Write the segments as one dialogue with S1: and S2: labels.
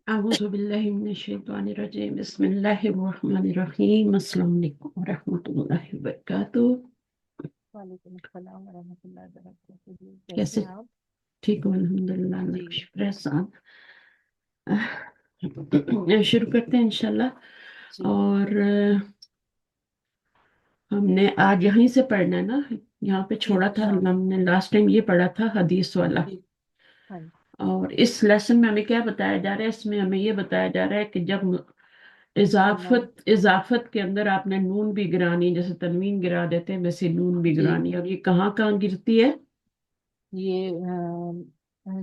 S1: أعوذ بالله من الشيطان الرجيم بسم الله الرحمن الرحيم السلام عليكم ورحمة الله وبركاته.
S2: وعلیکم السلام ورحمۃ اللہ وبرکاتہ جی، کیسے
S1: कैसे
S2: ہیں آپ؟
S1: ठीक हूँ अल्हम्दुलिल्लाह अल्लाह
S2: جی
S1: का शुक्र है एहसान। शुरू करते हैं इंशाल्लाह।
S2: جی
S1: और हमने आज यहीं से पढ़ना है ना, यहाँ पे
S2: جی
S1: छोड़ा था
S2: ہاں
S1: हमने लास्ट टाइम ये पढ़ा था हदीस वाला।
S2: جی ہاں جی
S1: और इस लेसन में हमें क्या बताया जा रहा है, इसमें हमें ये बताया जा रहा है कि जब
S2: مسنہ
S1: इजाफत के अंदर आपने नून भी गिरानी, जैसे तनवीन गिरा देते हैं वैसे नून भी
S2: جی
S1: गिरानी, और ये कहाँ कहाँ गिरती है।
S2: یہ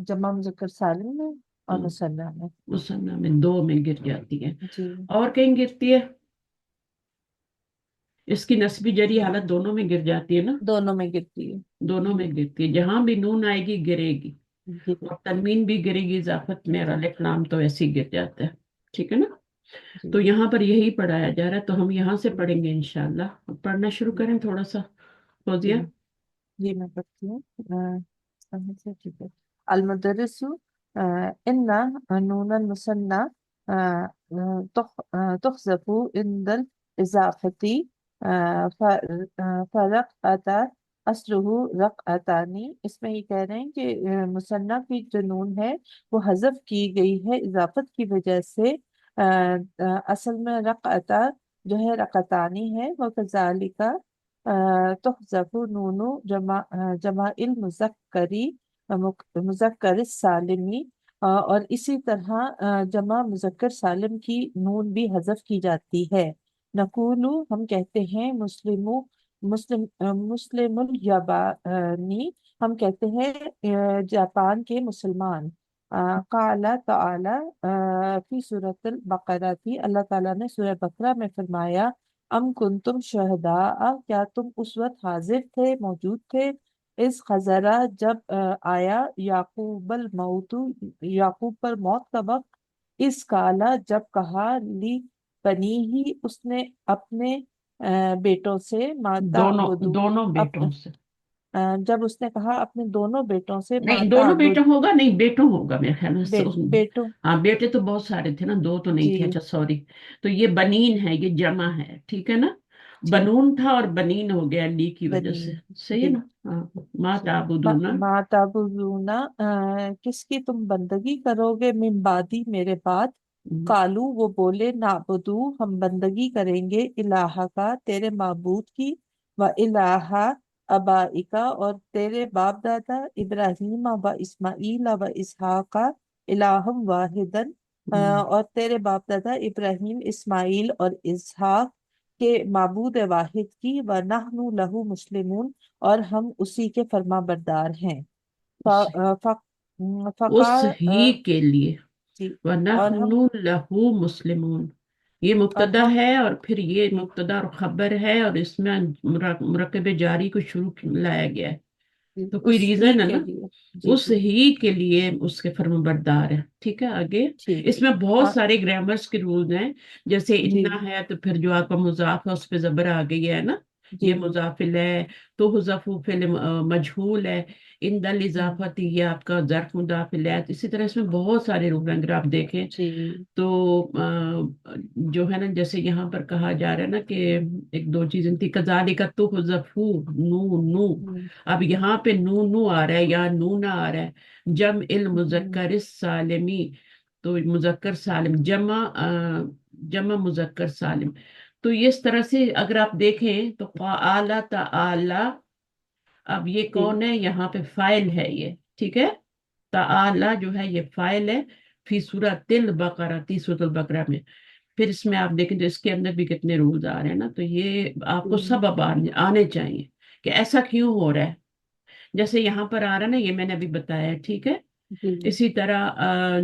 S2: جمع مذکر سالم میں اور مثنیٰ میں۔
S1: मुसन्ना में दो में गिर जाती है।
S2: جی
S1: और कहीं गिरती है, इसकी नस्बी जरी हालत दोनों में गिर जाती है ना,
S2: دونوں میں گرتی ہے
S1: दोनों
S2: جی
S1: में गिरती है। जहां भी नून आएगी गिरेगी,
S2: جی
S1: और तनवीन भी गिरेगी इजाफत में, और अलिफ लाम तो ऐसे ही गिर जाता है। ठीक है ना।
S2: جی
S1: तो यहाँ पर यही पढ़ाया जा रहा है, तो हम यहाँ से पढ़ेंगे इंशाल्लाह। पढ़ना शुरू करें थोड़ा सा,
S2: جی
S1: फौजिया।
S2: جی میں پڑھتی ہوں سمجھ سے ٹھیک ہے۔ المدرس ان نون المثنى تحذف عند الاضافة فرقعت اصله رقعتانی۔ اس میں یہ کہہ رہے ہیں کہ مثنیٰ کی جو نون ہے وہ حذف کی گئی ہے اضافت کی وجہ سے، اصل میں رقعتا جو ہے رقعتانی ہے، وکذالک تحذف نون جمع المذکری مذکر السالمی، اور اسی طرح جمع مذکر سالم کی نون بھی حذف کی جاتی ہے۔ نقول ہم کہتے ہیں، مسلم الیابانی ہم کہتے ہیں جاپان کے مسلمان۔ قال تعالی فی سورۃ البقرہ تھی، اللہ تعالیٰ نے سورہ بقرہ میں فرمایا، ام کنتم شہداء کیا تم اس وقت حاضر تھے، موجود تھے، اس خزرہ جب آیا یعقوب الموت، یعقوب پر موت کا وقت، اس کالا جب کہا لی بنی ہی اس نے اپنے بیٹوں سے، ماتا
S1: दोनों
S2: بدو
S1: दोनों बेटों से।
S2: جب اس ने کہا اپنے دونوں بیٹوں سے،
S1: नहीं,
S2: ماتا
S1: दोनों बेटों होगा, नहीं बेटों होगा मेरे ख्याल में
S2: بیٹوں
S1: हाँ, बेटे तो बहुत सारे थे ना, दो तो नहीं
S2: جی
S1: थे। अच्छा सॉरी। तो ये बनीन है, ये जमा है, ठीक है ना।
S2: جی
S1: बनून था और बनीन हो गया ली की वजह
S2: بنی
S1: से। सही है
S2: جی
S1: ना। हाँ, माँ
S2: جی
S1: ताबुदूना।
S2: ما تعبدون کس کی تم بندگی کرو گے، من بعدی میرے بعد، قالو وہ بولے، نعبدو ہم بندگی کریں گے، الہ کا تیرے معبود کی، و الہ ابائکا اور تیرے باپ دادا، ابراہیم و اسماعیل و اسحاق، الہم واحدن اور تیرے باپ دادا ابراہیم، اسماعیل اور اسحاق کے معبود واحد کی، و نحن لہ مسلمون اور ہم اسی کے فرما بردار ہیں۔
S1: उस उस
S2: فقار
S1: ही के लिए
S2: جی اور ہم
S1: वनहनु लहू मुस्लिमून। ये
S2: اور
S1: मुब्तदा
S2: ہم
S1: है, और फिर ये
S2: جی
S1: मुब्तदा और खबर है, और इसमें मुरक्कब जारी को शुरू लाया गया है।
S2: جی
S1: तो कोई
S2: اس ہی
S1: रीजन है
S2: کے
S1: ना।
S2: لیے جی
S1: उस
S2: جی
S1: ही के लिए उसके फर्माबरदार है। ठीक है, आगे
S2: ٹھیک ہے
S1: इसमें बहुत
S2: ہاں
S1: सारे ग्रामर्स के रूल्स हैं। जैसे
S2: جی
S1: इन्ना है तो फिर जो आपका मुजाफ है उस पे जबर आ गई है ना,
S2: جی
S1: ये मुजाफिल है। तो हुज़फ़ु फिल मजहूल है। इंदल
S2: ہوں،
S1: इजाफत ये आपका ज़र्फ मुदाफिल है। तो इसी तरह इसमें बहुत सारे रूल हैं, अगर आप देखें
S2: جی
S1: तो जो है ना, जैसे यहाँ पर कहा जा रहा है ना कि एक दो चीजें थी, कज़ालिका तुहज़फ़ू नू नू।
S2: ہوں،
S1: अब यहाँ पे नू नू आ रहा है या नूना आ रहा है। जम इल
S2: ہوں،
S1: मुज़क्कर सालिमी, तो मुज़क्कर सालिम जमा जमा मुज़क्कर सालिम। तो ये इस तरह से अगर आप देखें तो आला ताला, अब ये
S2: جی
S1: कौन है, यहाँ पे फाइल है ये। ठीक है, ताला जो है ये फाइल है। फी सूरतिल बकरा, ती सूरतुल बकरा में। फिर इसमें आप देखें तो इसके अंदर भी कितने रूल्स आ रहे हैं ना, तो ये आपको
S2: جی
S1: सब अब आने चाहिए कि ऐसा क्यों हो रहा है। जैसे यहाँ पर आ रहा है ना, ये मैंने अभी बताया, ठीक है।
S2: جی
S1: इसी तरह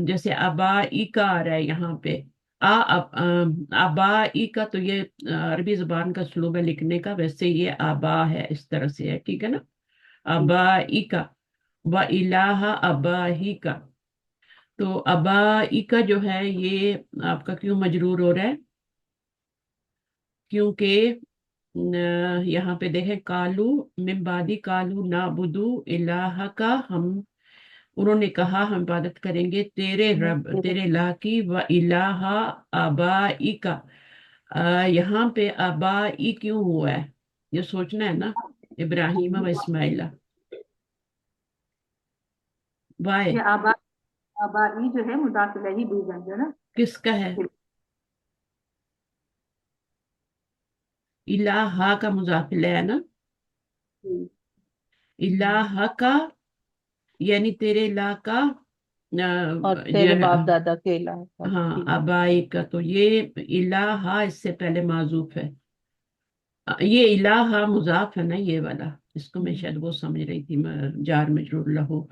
S1: जैसे अबाई का आ रहा है यहाँ पे, अबाई का, तो ये अरबी जुबान का स्लोब है लिखने का, वैसे ये आबा है, इस तरह से है, ठीक है ना।
S2: جی
S1: अबाई का व इलाहा अबाही का। तो अबाई का जो है ये आपका क्यों मजरूर हो रहा है, क्योंकि यहाँ पे देखें कालू मिम्बादी कालू नाबुदू इलाहा का, हम उन्होंने कहा हम इबादत करेंगे तेरे रब
S2: तेरे
S1: तेरे इलाह की, व इलाहा आबाई का। यहाँ पे आबाई क्यों हुआ है, ये सोचना है ना। इब्राहिम व इस्माइला, वाय
S3: ये आबा, आबाई जो है मुदाफ इलैही भी बन गया ना।
S1: किसका है? इलाहा का मुजाफिल है ना।
S3: हम्म,
S1: इलाहा का यानी तेरे इलाह का,
S2: और
S1: जो
S2: तेरे
S1: है,
S2: बाप दादा के अलावा।
S1: हाँ
S2: ठीक।
S1: आबाई का, तो ये इलाहा इससे पहले माजूफ है। ये इलाहा मुजाफ है ना ये वाला, इसको मैं
S2: हम्म,
S1: शायद वो समझ रही थी, जार मजरूर लहू।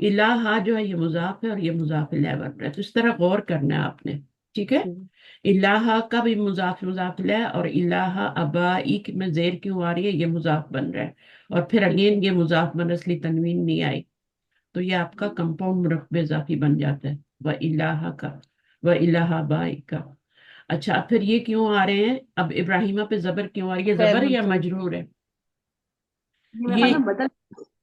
S1: इलाहा जो है ये मुजाफ है और ये मुजाफ इलैह बन रहा है, तो इस तरह गौर करना है आपने। ठीक है।
S2: ठीक।
S1: इलाहा का भी मुजाफ इलैह, और इलाहा अबाई में जेर क्यों आ रही है, ये मुजाफ बन रहा है। और फिर
S2: ठीक है।
S1: अगेन ये मुजाफ बन, असली तनवीन नहीं आई, तो ये आपका कंपाउंड मुरक्कब इजाफी बन जाता है। व इलाहा का, व इलाहा बाई का। अच्छा, फिर ये क्यों आ रहे हैं, अब इब्राहिमा पे जबर क्यों आ रही है,
S2: फे
S1: जबर या
S2: मंसूब।
S1: मजरूर है?
S3: ये मेरे
S1: ये
S3: ख्याल में बदल।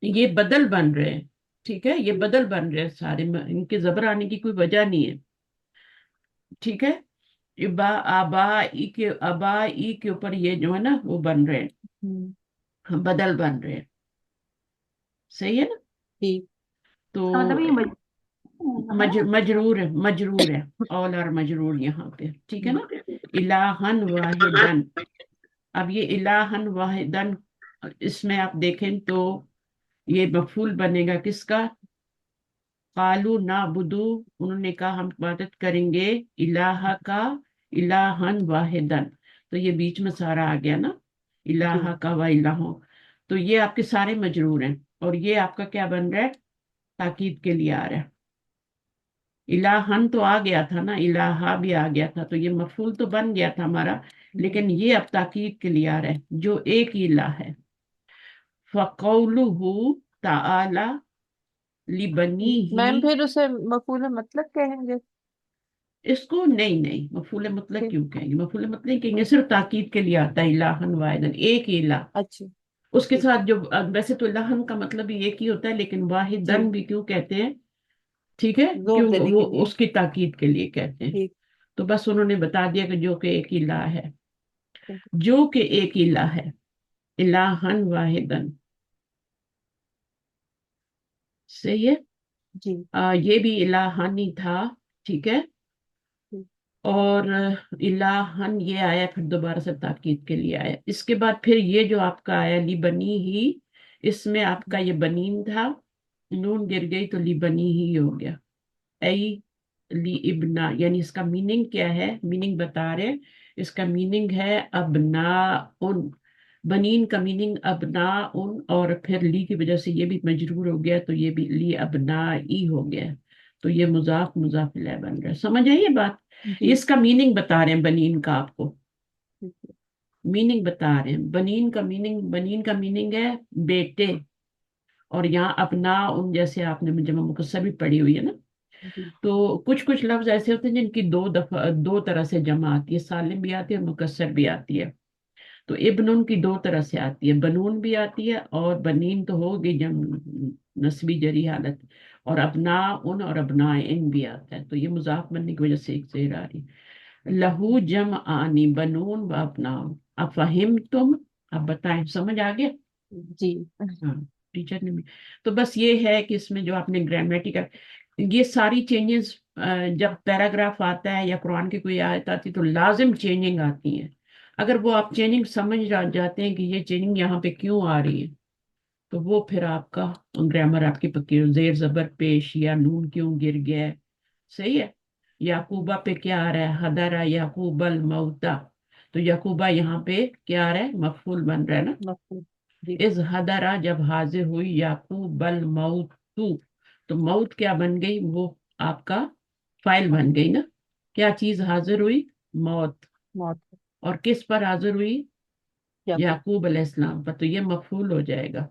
S1: ये बदल बन रहे हैं। ठीक है, ये बदल बन रहे हैं सारे, इनके जबर आने की कोई वजह नहीं है। ठीक है। इबा आबा ई के ऊपर ये जो है ना वो बन रहे हैं,
S2: हम्म,
S1: हम बदल बन रहे हैं। सही है ना।
S2: ठीक।
S1: तो
S3: इसका मतलब ये मजबूर है
S1: मजरूर है, ऑल आर मजरूर यहाँ पे। ठीक है
S2: हम्म,
S1: ना। इलाहन वाहिदन। अब ये इलाहन वाहिदन, इसमें आप देखें तो ये मफूल बनेगा किसका? कालू ना बुदू, उन्होंने कहा हम इबादत करेंगे इलाहा का, इलाहन वाहिदन। तो ये बीच में सारा आ गया ना,
S2: जी।
S1: इलाहा का व इलाहो। तो ये आपके सारे मजरूर हैं, और ये आपका क्या बन रहा है, ताकीद के लिए आ रहा है। इलाहन तो आ गया था ना, इलाहा भी आ गया था, तो ये मफूल तो बन गया था हमारा,
S2: हम्म,
S1: लेकिन ये अब ताकीद के लिए आ रहा है, जो एक ही इलाह है। फ़क़ौलुहु ताआला लिबनीही।
S2: मैम फिर उसे मफूल मतलब कहेंगे?
S1: इसको नहीं नहीं, मफूल मतलब
S2: फिर
S1: क्यों कहेंगे, मफूल मतलब नहीं कहेंगे, सिर्फ ताकीद के लिए आता है, इलाहन वाहिदन, एक ही इलाह।
S2: अच्छा।
S1: उसके
S2: ठीक।
S1: साथ जो वैसे तो इलाहन का मतलब भी एक ही होता है, लेकिन वाहिदन
S2: जी।
S1: भी क्यों कहते हैं? ठीक है,
S2: जोर
S1: क्यों
S2: देने
S1: वो
S2: के लिए।
S1: उसकी ताकीद के लिए कहते हैं।
S2: ठीक।
S1: तो बस उन्होंने बता दिया कि जो कि एक इलाह है,
S2: ठीक।
S1: जो कि एक इलाह है, इलाहन वाहिदन। सही है।
S2: जी।
S1: ये भी इलाहन ही था। ठीक है।
S2: ठीक।
S1: और इलाहन ये आया, फिर दोबारा से ताकीद के लिए आया, इसके बाद फिर ये जो आपका आया ली बनी ही, इसमें आपका ये बनीन था, नून गिर गई तो ली बनी ही हो गया। ऐ ली इब्ना, यानी इसका मीनिंग क्या है, मीनिंग बता रहे हैं। इसका मीनिंग है अबना उन, बनीन का मीनिंग अबना उन, और फिर ली की वजह से ये भी मजरूर हो गया, तो ये भी ली अबना ई हो गया। तो ये मुजाफ मुजाफ इलैह बन रहा है, समझ आई ये बात?
S2: जी।
S1: इसका मीनिंग बता रहे हैं बनीन का आपको,
S2: ठीक है।
S1: मीनिंग बता रहे हैं बनीन का मीनिंग, बनीन का मीनिंग है बेटे। और यहाँ अपना उन, जैसे आपने जमा मुकस्सर भी पढ़ी हुई है ना,
S2: जी।
S1: तो कुछ कुछ लफ्ज ऐसे होते हैं जिनकी दो दफा दो तरह से जमा आती है, सालिम भी आती है और मुकस्सर भी आती है। तो इब्नुन की दो तरह से आती है, बनून भी आती है, और बनीन तो होगी जम नस्बी जरी हालत। और अपना उन और अपना इन भी आता है, तो ये मुजाफ बनने की वजह से एक शेर आ रही है, लहू जम आनी बनून व अपना। अब फहिम तुम, अब बताएं समझ आ गया?
S2: जी।
S1: हाँ, टीचर ने भी। तो बस ये है कि इसमें जो आपने ग्रामेटिकल, ये सारी चेंजेस, जब पैराग्राफ आता है या कुरान की कोई आयत आती है तो लाजिम चेंजिंग आती है। अगर वो आप चेंजिंग समझ जाते हैं कि ये चेंजिंग यहाँ पे क्यों आ रही है, तो वो फिर आपका ग्रामर आपकी पक्की हो। जेर जबर पेश, या नून क्यों गिर गया है। सही है। याकूबा पे क्या आ रहा है, हदरा याकूबल मौता, तो याकूबा यहाँ पे क्या आ रहा है, मफूल बन रहा है ना।
S2: मफहूम। जी।
S1: इज हदरा जब हाजिर हुई याकूब बल मौतू, तो मौत क्या बन गई, वो आपका फाइल बन गई ना। क्या चीज हाजिर हुई, मौत।
S2: मौत।
S1: और किस पर हाजिर हुई,
S2: याकूब।
S1: याकूब अलैहिस्सलाम पर, तो ये मफूल हो जाएगा।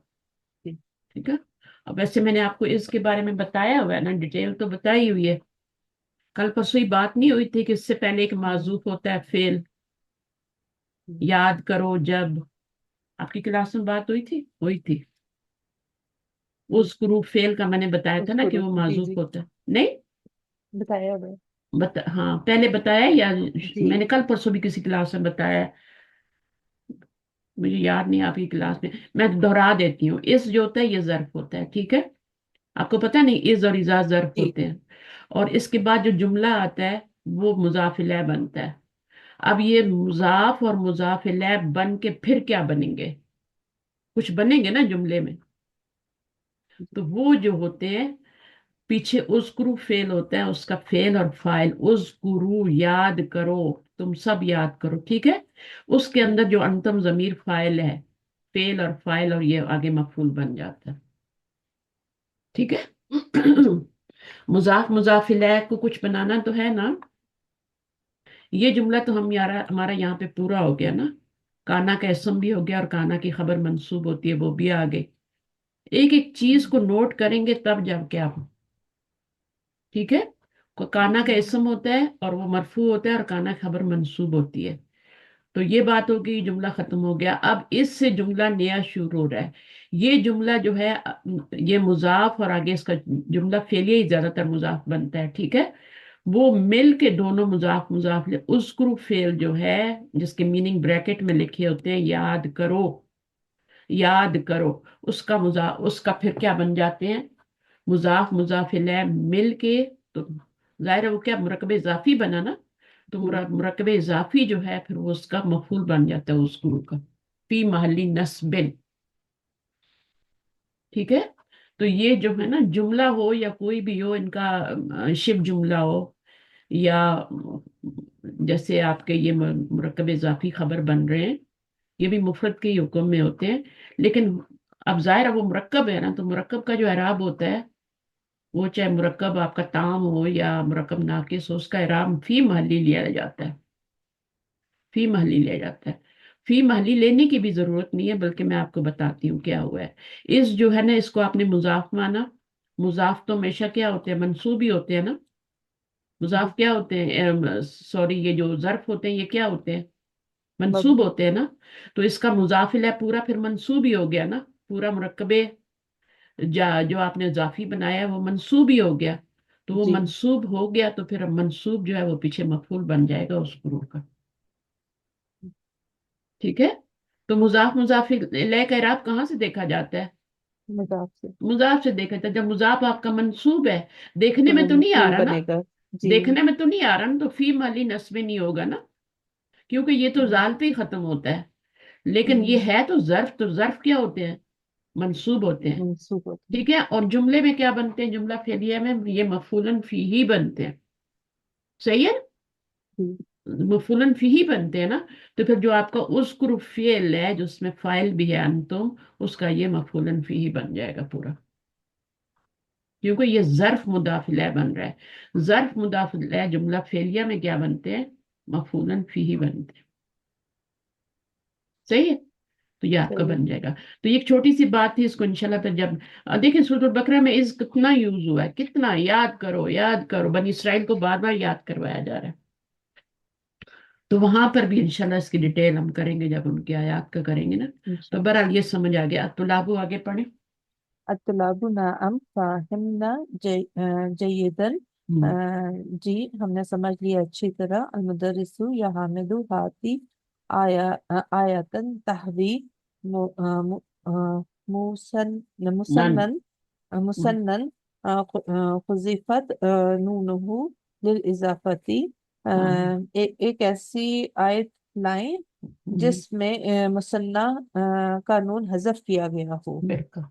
S2: जी।
S1: ठीक है। अब वैसे मैंने आपको इसके बारे में बताया हुआ है ना, डिटेल तो बताई हुई है। कल परसों ही बात नहीं हुई थी कि इससे पहले एक
S2: हम्म,
S1: माजूफ होता है फेल,
S2: हम्म।
S1: याद करो जब, आपकी क्लास में बात हुई थी? हुई थी। उस्कुरू फेल का मैंने बताया था ना
S2: उसको
S1: कि वो
S2: जी
S1: माजूफ
S2: जी
S1: होता है, नहीं?
S2: बताया हुआ है।
S1: हाँ पहले बताया, या
S2: जी
S1: मैंने कल परसों भी किसी क्लास में बताया है, मुझे याद नहीं आपकी क्लास में। मैं दोहरा देती हूँ, इस जो होता है ये ज़र्फ होता है, ठीक है? आपको पता नहीं इज और इजा ज़र्फ
S2: जी
S1: होते हैं। और इसके बाद जो जुमला आता है वो मुजाफ इलैह बनता है। अब ये मुजाफ और मुजाफ इलैह बन के फिर क्या बनेंगे? कुछ बनेंगे ना जुमले में। तो वो जो होते हैं, पीछे उस्कुरू फेल होता है, उसका फेल और फाइल, उस्कुरू याद करो, तुम सब याद करो, ठीक है? उसके अंदर जो अंतम जमीर फाइल है, फेल और फाइल, और ये आगे मफूल बन जाता है, ठीक है?
S2: जी
S1: मुजाफ मुजाफ इलैह को कुछ बनाना तो है ना। ये जुमला तो हम यार हमारा यहाँ पे पूरा हो गया ना। काना का इसम भी हो गया और काना की खबर मंसूब होती है वो भी आ गई। एक एक चीज को नोट करेंगे तब जाके आप, ठीक है? काना का इसम होता है और वो मरफू होता है, और काना की खबर मंसूब होती है। तो ये बात हो गई, जुमला खत्म हो गया। अब इससे जुमला नया शुरू हो रहा है। ये जुमला जो है ये मुजाफ और आगे इसका जुमला फेलिया ही ज्यादातर मुजाफ बनता है, ठीक है? वो मिल के दोनों मुजाफ मुजाफ ले उस्कुरु फेल जो है, जिसके मीनिंग ब्रैकेट में लिखे होते हैं, याद करो, याद करो, उसका उसका फिर क्या बन जाते हैं? मुजाफ मुजाफ इलैह मिल के। तो जाहिर है वो क्या मुरकब इजाफी बना ना। तो
S2: जी
S1: मुरकब इजाफी जो है फिर वो उसका मफूल बन जाता है उस्कुरु का, फी महली नस्बिन, ठीक है? तो ये जो है
S2: जी
S1: ना, जुमला हो या कोई भी हो, इनका शिव जुमला हो, या जैसे आपके ये मुरक्कब इजाफी खबर बन रहे हैं, ये भी मुफरत के ही हुक्म में होते हैं। लेकिन अब जाहिर है वो मुरक्कब है ना, तो मुरक्कब का जो एराब होता है, वो चाहे मुरक्कब आपका ताम हो या मुरक्कब नाकिस हो, उसका एराब फी महली लिया जाता है, फी महली लिया जाता है। फी महली लेने की भी जरूरत नहीं है, बल्कि मैं आपको बताती हूँ क्या हुआ है। इस जो है ना, इसको आपने मुजाफ माना। मुजाफ तो हमेशा क्या होते हैं? मंसूब ही होते हैं ना।
S2: जी
S1: मुजाफ क्या होते हैं? सॉरी, ये जो ज़र्फ होते हैं ये क्या होते हैं?
S2: मद
S1: मंसूब होते हैं ना। तो इसका मुजाफिल है पूरा फिर मंसूब ही हो गया ना। पूरा मुरक्कबे जो आपने इजाफी बनाया है वो मंसूब ही हो गया। तो वो
S2: जी
S1: मंसूब हो गया तो फिर मंसूब जो है वो पीछे मफूल बन जाएगा उस गुरूर का, ठीक है? तो मुजाफ मुजाफिल इलैह का इराब कहाँ से देखा जाता है?
S2: मजाक से।
S1: मुजाफ से देखा जाता है। जब मुजाफ आपका मंसूब है, देखने
S2: तो
S1: में
S2: वो
S1: तो नहीं आ
S2: मफूल
S1: रहा ना,
S2: बनेगा। जी
S1: देखने में तो नहीं आ रहा ना, तो फी माली नस्बे नहीं होगा ना, क्योंकि ये तो
S2: हम्म
S1: जाल पे ही खत्म होता है। लेकिन ये
S2: हम्म,
S1: है तो ज़र्फ क्या होते हैं? मंसूब होते हैं,
S2: मंसूब होता है।
S1: ठीक है? और जुमले में क्या बनते हैं? जुमला फेलिया में ये मफूलन फी ही बनते हैं, सही है?
S2: जी
S1: मफूलन फी ही बनते हैं ना। तो फिर जो आपका उस्कुर फेल है, जो उसमें फाइल भी है अंतुम, उसका ये मफूलन फी ही बन जाएगा पूरा, क्योंकि ये ज़र्फ मुदाफिला बन रहा है। ज़र्फ मुदाफिला जुमला फेलिया में क्या बनते हैं? मफूलन फी ही बनते हैं, सही है? तो ये आपका
S2: सही है।
S1: बन जाएगा। तो ये एक छोटी सी बात थी, इसको इंशाल्लाह फिर जब देखिए सूरत बकरा में इस कितना यूज हुआ है, कितना याद करो याद करो, बनी इसराइल को बार बार याद करवाया जा रहा है। तो वहां पर भी इंशाल्लाह इसकी डिटेल हम करेंगे जब उनकी आयात का करेंगे ना। तो
S2: इंशाल्लाह।
S1: बहरहाल ये समझ आ गया। तो लाबू आगे पढ़े।
S2: अतलाबु नाम फाहिमना जय्यदन। अ,
S1: हम्म,
S2: जी हमने समझ लिया अच्छी तरह। अलमुदर्रिसु या हामिदु हाती आयतन तहवी मु, अ, मु, अ, मुसन
S1: नन।
S2: मुसन्नन
S1: हम्म,
S2: मुसन्नन खुज़िफत नूनुहु लिल इजाफती।
S1: हाँ,
S2: एक ऐसी आयत लाएं जिसमें मुसन्ना का नून हज़फ किया गया हो।
S1: बिल्कुल।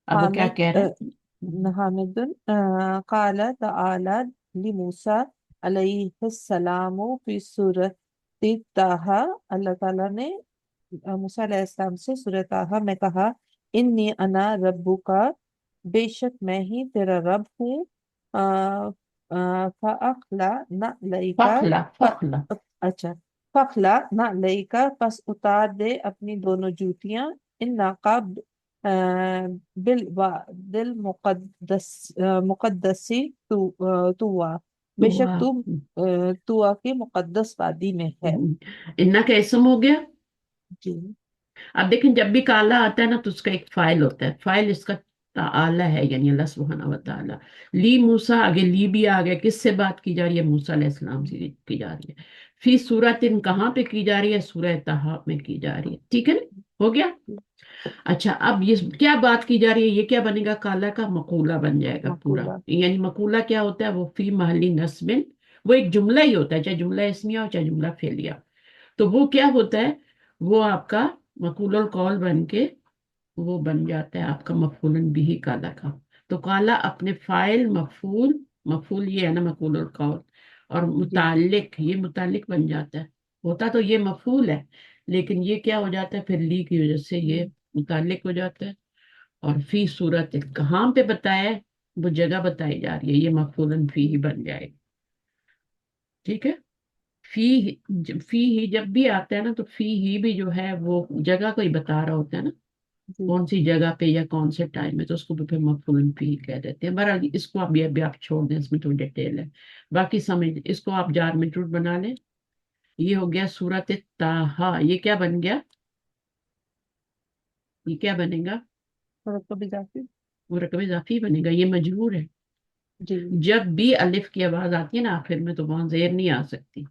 S1: अब वो क्या
S2: हामिद
S1: कह रहे हैं?
S2: हामिदुन काल तआला लिमूसा अलैहिस्सलामु फी सूरति ताहा। अल्लाह ताला ने मूसा अलैहिस्सलाम से सूरत ताहा में कहा, इन्नी अना रब्बुका, बेशक मैं ही तेरा रब हूँ। फ़अख़ला न लइका
S1: फखला
S2: प-
S1: फखला।
S2: अच्छा, फखला न लइका, पस उतार दे अपनी दोनों जूतियां। इन नाकाब बिल दिल मुकद्दसी तुआ,
S1: तो
S2: बेशक तू तुआ के मुकद्दस वादी में है।
S1: इन्ना का इसम हो गया।
S2: जी
S1: अब देखें, जब भी काला आता है ना तो उसका एक फाइल होता है, फाइल इसका ताला है यानी अल्लाह सुब्हाना व ताला। ली मूसा, आगे ली भी आ गया, किससे बात की जा रही है? मूसा अलैहिस्सलाम से की जा रही है। फी सूरतिन कहाँ पे की जा रही है? सूरह तहा में की जा रही है, ठीक है ना, हो गया। अच्छा, अब ये क्या बात की जा रही है? ये क्या बनेगा? काला का मकूला बन जाएगा पूरा,
S2: मकूला।
S1: यानी मकूला क्या होता है? वो फी महली नस्बिन, वो एक जुमला ही होता है, चाहे जुमला इस्मिया हो चाहे जुमला फेलिया। तो वो क्या होता है? वो आपका मकूल कौल बन के वो बन जाता है आपका मफूलन बिही काला का। तो काला अपने फाइल मफूल, मफूल ये है ना मकूल और कौल, और
S2: जी।
S1: मुतालिक, ये मुतालिक बन जाता है। होता तो ये मफूल है, लेकिन ये क्या हो जाता है फिर ली की वजह से ये मुतालिक हो जाता है। और फी सूरत कहाँ पे बताया है? वो जगह बताई जा रही है, ये मफूलन फी ही बन जाएगा, ठीक है। फी ही जब भी आता है ना, तो फी ही भी जो है वो जगह को ही बता रहा होता है ना,
S2: जी।
S1: कौन सी जगह पे या कौन से टाइम में, तो उसको भी फिर मफूलन फी कह देते हैं। बहरहाल इसको अभी आप छोड़ दें, इसमें थोड़ी डिटेल है, बाकी समझ इसको आप जार मजरूर बना लें। ये हो गया सूरत ताहा। ये क्या बन गया? ये क्या बनेगा?
S2: और कभी जाके।
S1: मुरकब इजाफी बनेगा, ये मजबूर है।
S2: जी।
S1: जब भी अलिफ की आवाज आती है ना आखिर में, तो वहां जेर नहीं आ सकती,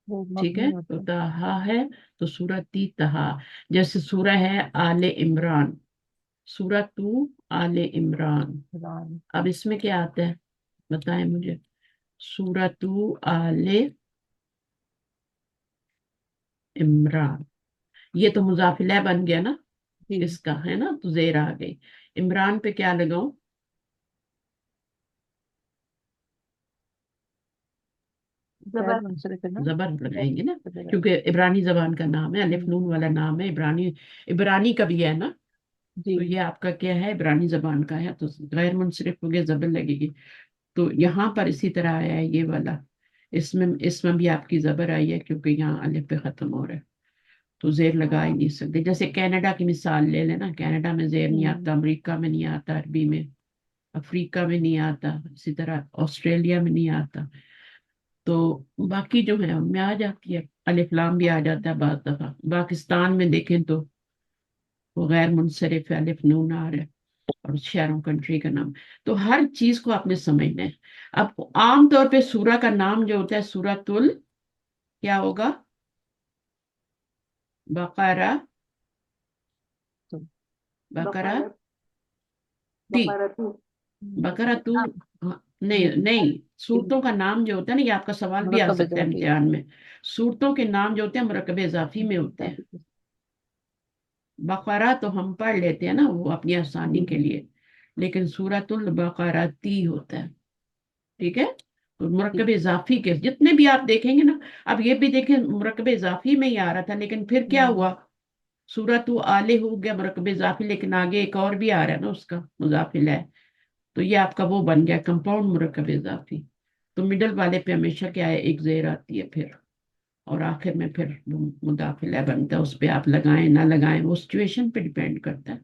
S2: वो
S1: ठीक है।
S2: मबनी
S1: तो
S2: होता है।
S1: तहा है, तो सूरती तहा। जैसे सूरह है आले इमरान, सूरतू आले इमरान।
S2: कुरान।
S1: अब इसमें क्या आता है बताएं मुझे? सूरतू आले इमरान, ये तो मुजाफिला बन गया ना,
S2: जी।
S1: इसका है ना, तो जेर आ गई। इमरान पे क्या लगाऊं?
S2: गैर
S3: जबर।
S2: मुंसरिफ है ना।
S1: जबर लगाएंगे ना,
S2: जबर।
S1: क्योंकि इब्रानी जबान का नाम है, अलिफ नून वाला नाम है इब्रानी, इब्रानी का भी है ना।
S2: जी।
S1: तो ये आपका क्या है? इब्रानी जबान का है, तो गैर मुंसरिफ हो गया, जबर लगेगी। तो यहाँ पर इसी तरह आया है ये वाला, इसमें भी आपकी जबर आई है, क्योंकि यहाँ अलिफ पे खत्म हो रहा है, तो जेर लगा ही नहीं सकते। जैसे कनाडा की मिसाल ले लेना, कनाडा में जेर नहीं
S2: हम्म।
S1: आता, अमेरिका में नहीं आता, अरबी में, अफ्रीका में नहीं आता, इसी तरह ऑस्ट्रेलिया में नहीं आता। तो बाकी जो है उनमें आ जाती है, अलिफ लाम भी आ जाता है बाज दफा। पाकिस्तान में देखें तो वो गैर मुनसरिफ है, अलिफ नून आ रहा है, और शहरों कंट्री का नाम। तो हर चीज को आपने समझना है। अब आमतौर पे सूरा का नाम जो होता है सूरतुल क्या होगा? बकरा,
S2: तो
S1: बकरा
S3: बकरत,
S1: ती,
S3: बकरतू।
S1: बकरा तू।
S3: हाँ,
S1: हाँ, नहीं नहीं, सूरतों का नाम जो होता है ना, ये आपका सवाल भी आ
S2: मुरकब
S1: सकता है
S2: इजाफी।
S1: इम्तिहान में। सूरतों के नाम जो होते हैं मुरकब इजाफी में होते हैं। बकरा तो हम पढ़ लेते हैं ना, वो अपनी आसानी के लिए, लेकिन सूरतुल बकराती होता है, ठीक है। तो
S2: जी।
S1: मुरकब इजाफी के जितने भी आप देखेंगे ना, अब ये भी देखें मुरकब इजाफी में ही आ रहा था, लेकिन फिर क्या
S2: हम्म।
S1: हुआ? सूरत आले हो गया मुरकब इजाफी, लेकिन आगे एक और भी आ रहा है ना उसका मुजाफिल है, तो ये आपका वो बन गया कंपाउंड मुरकब इजाफी। तो मिडल वाले पे हमेशा क्या है? एक जेर आती है फिर, और आखिर में फिर वो मुदाफिल बनता है, उस पे आप लगाएं ना लगाएं वो सिचुएशन पे डिपेंड करता है।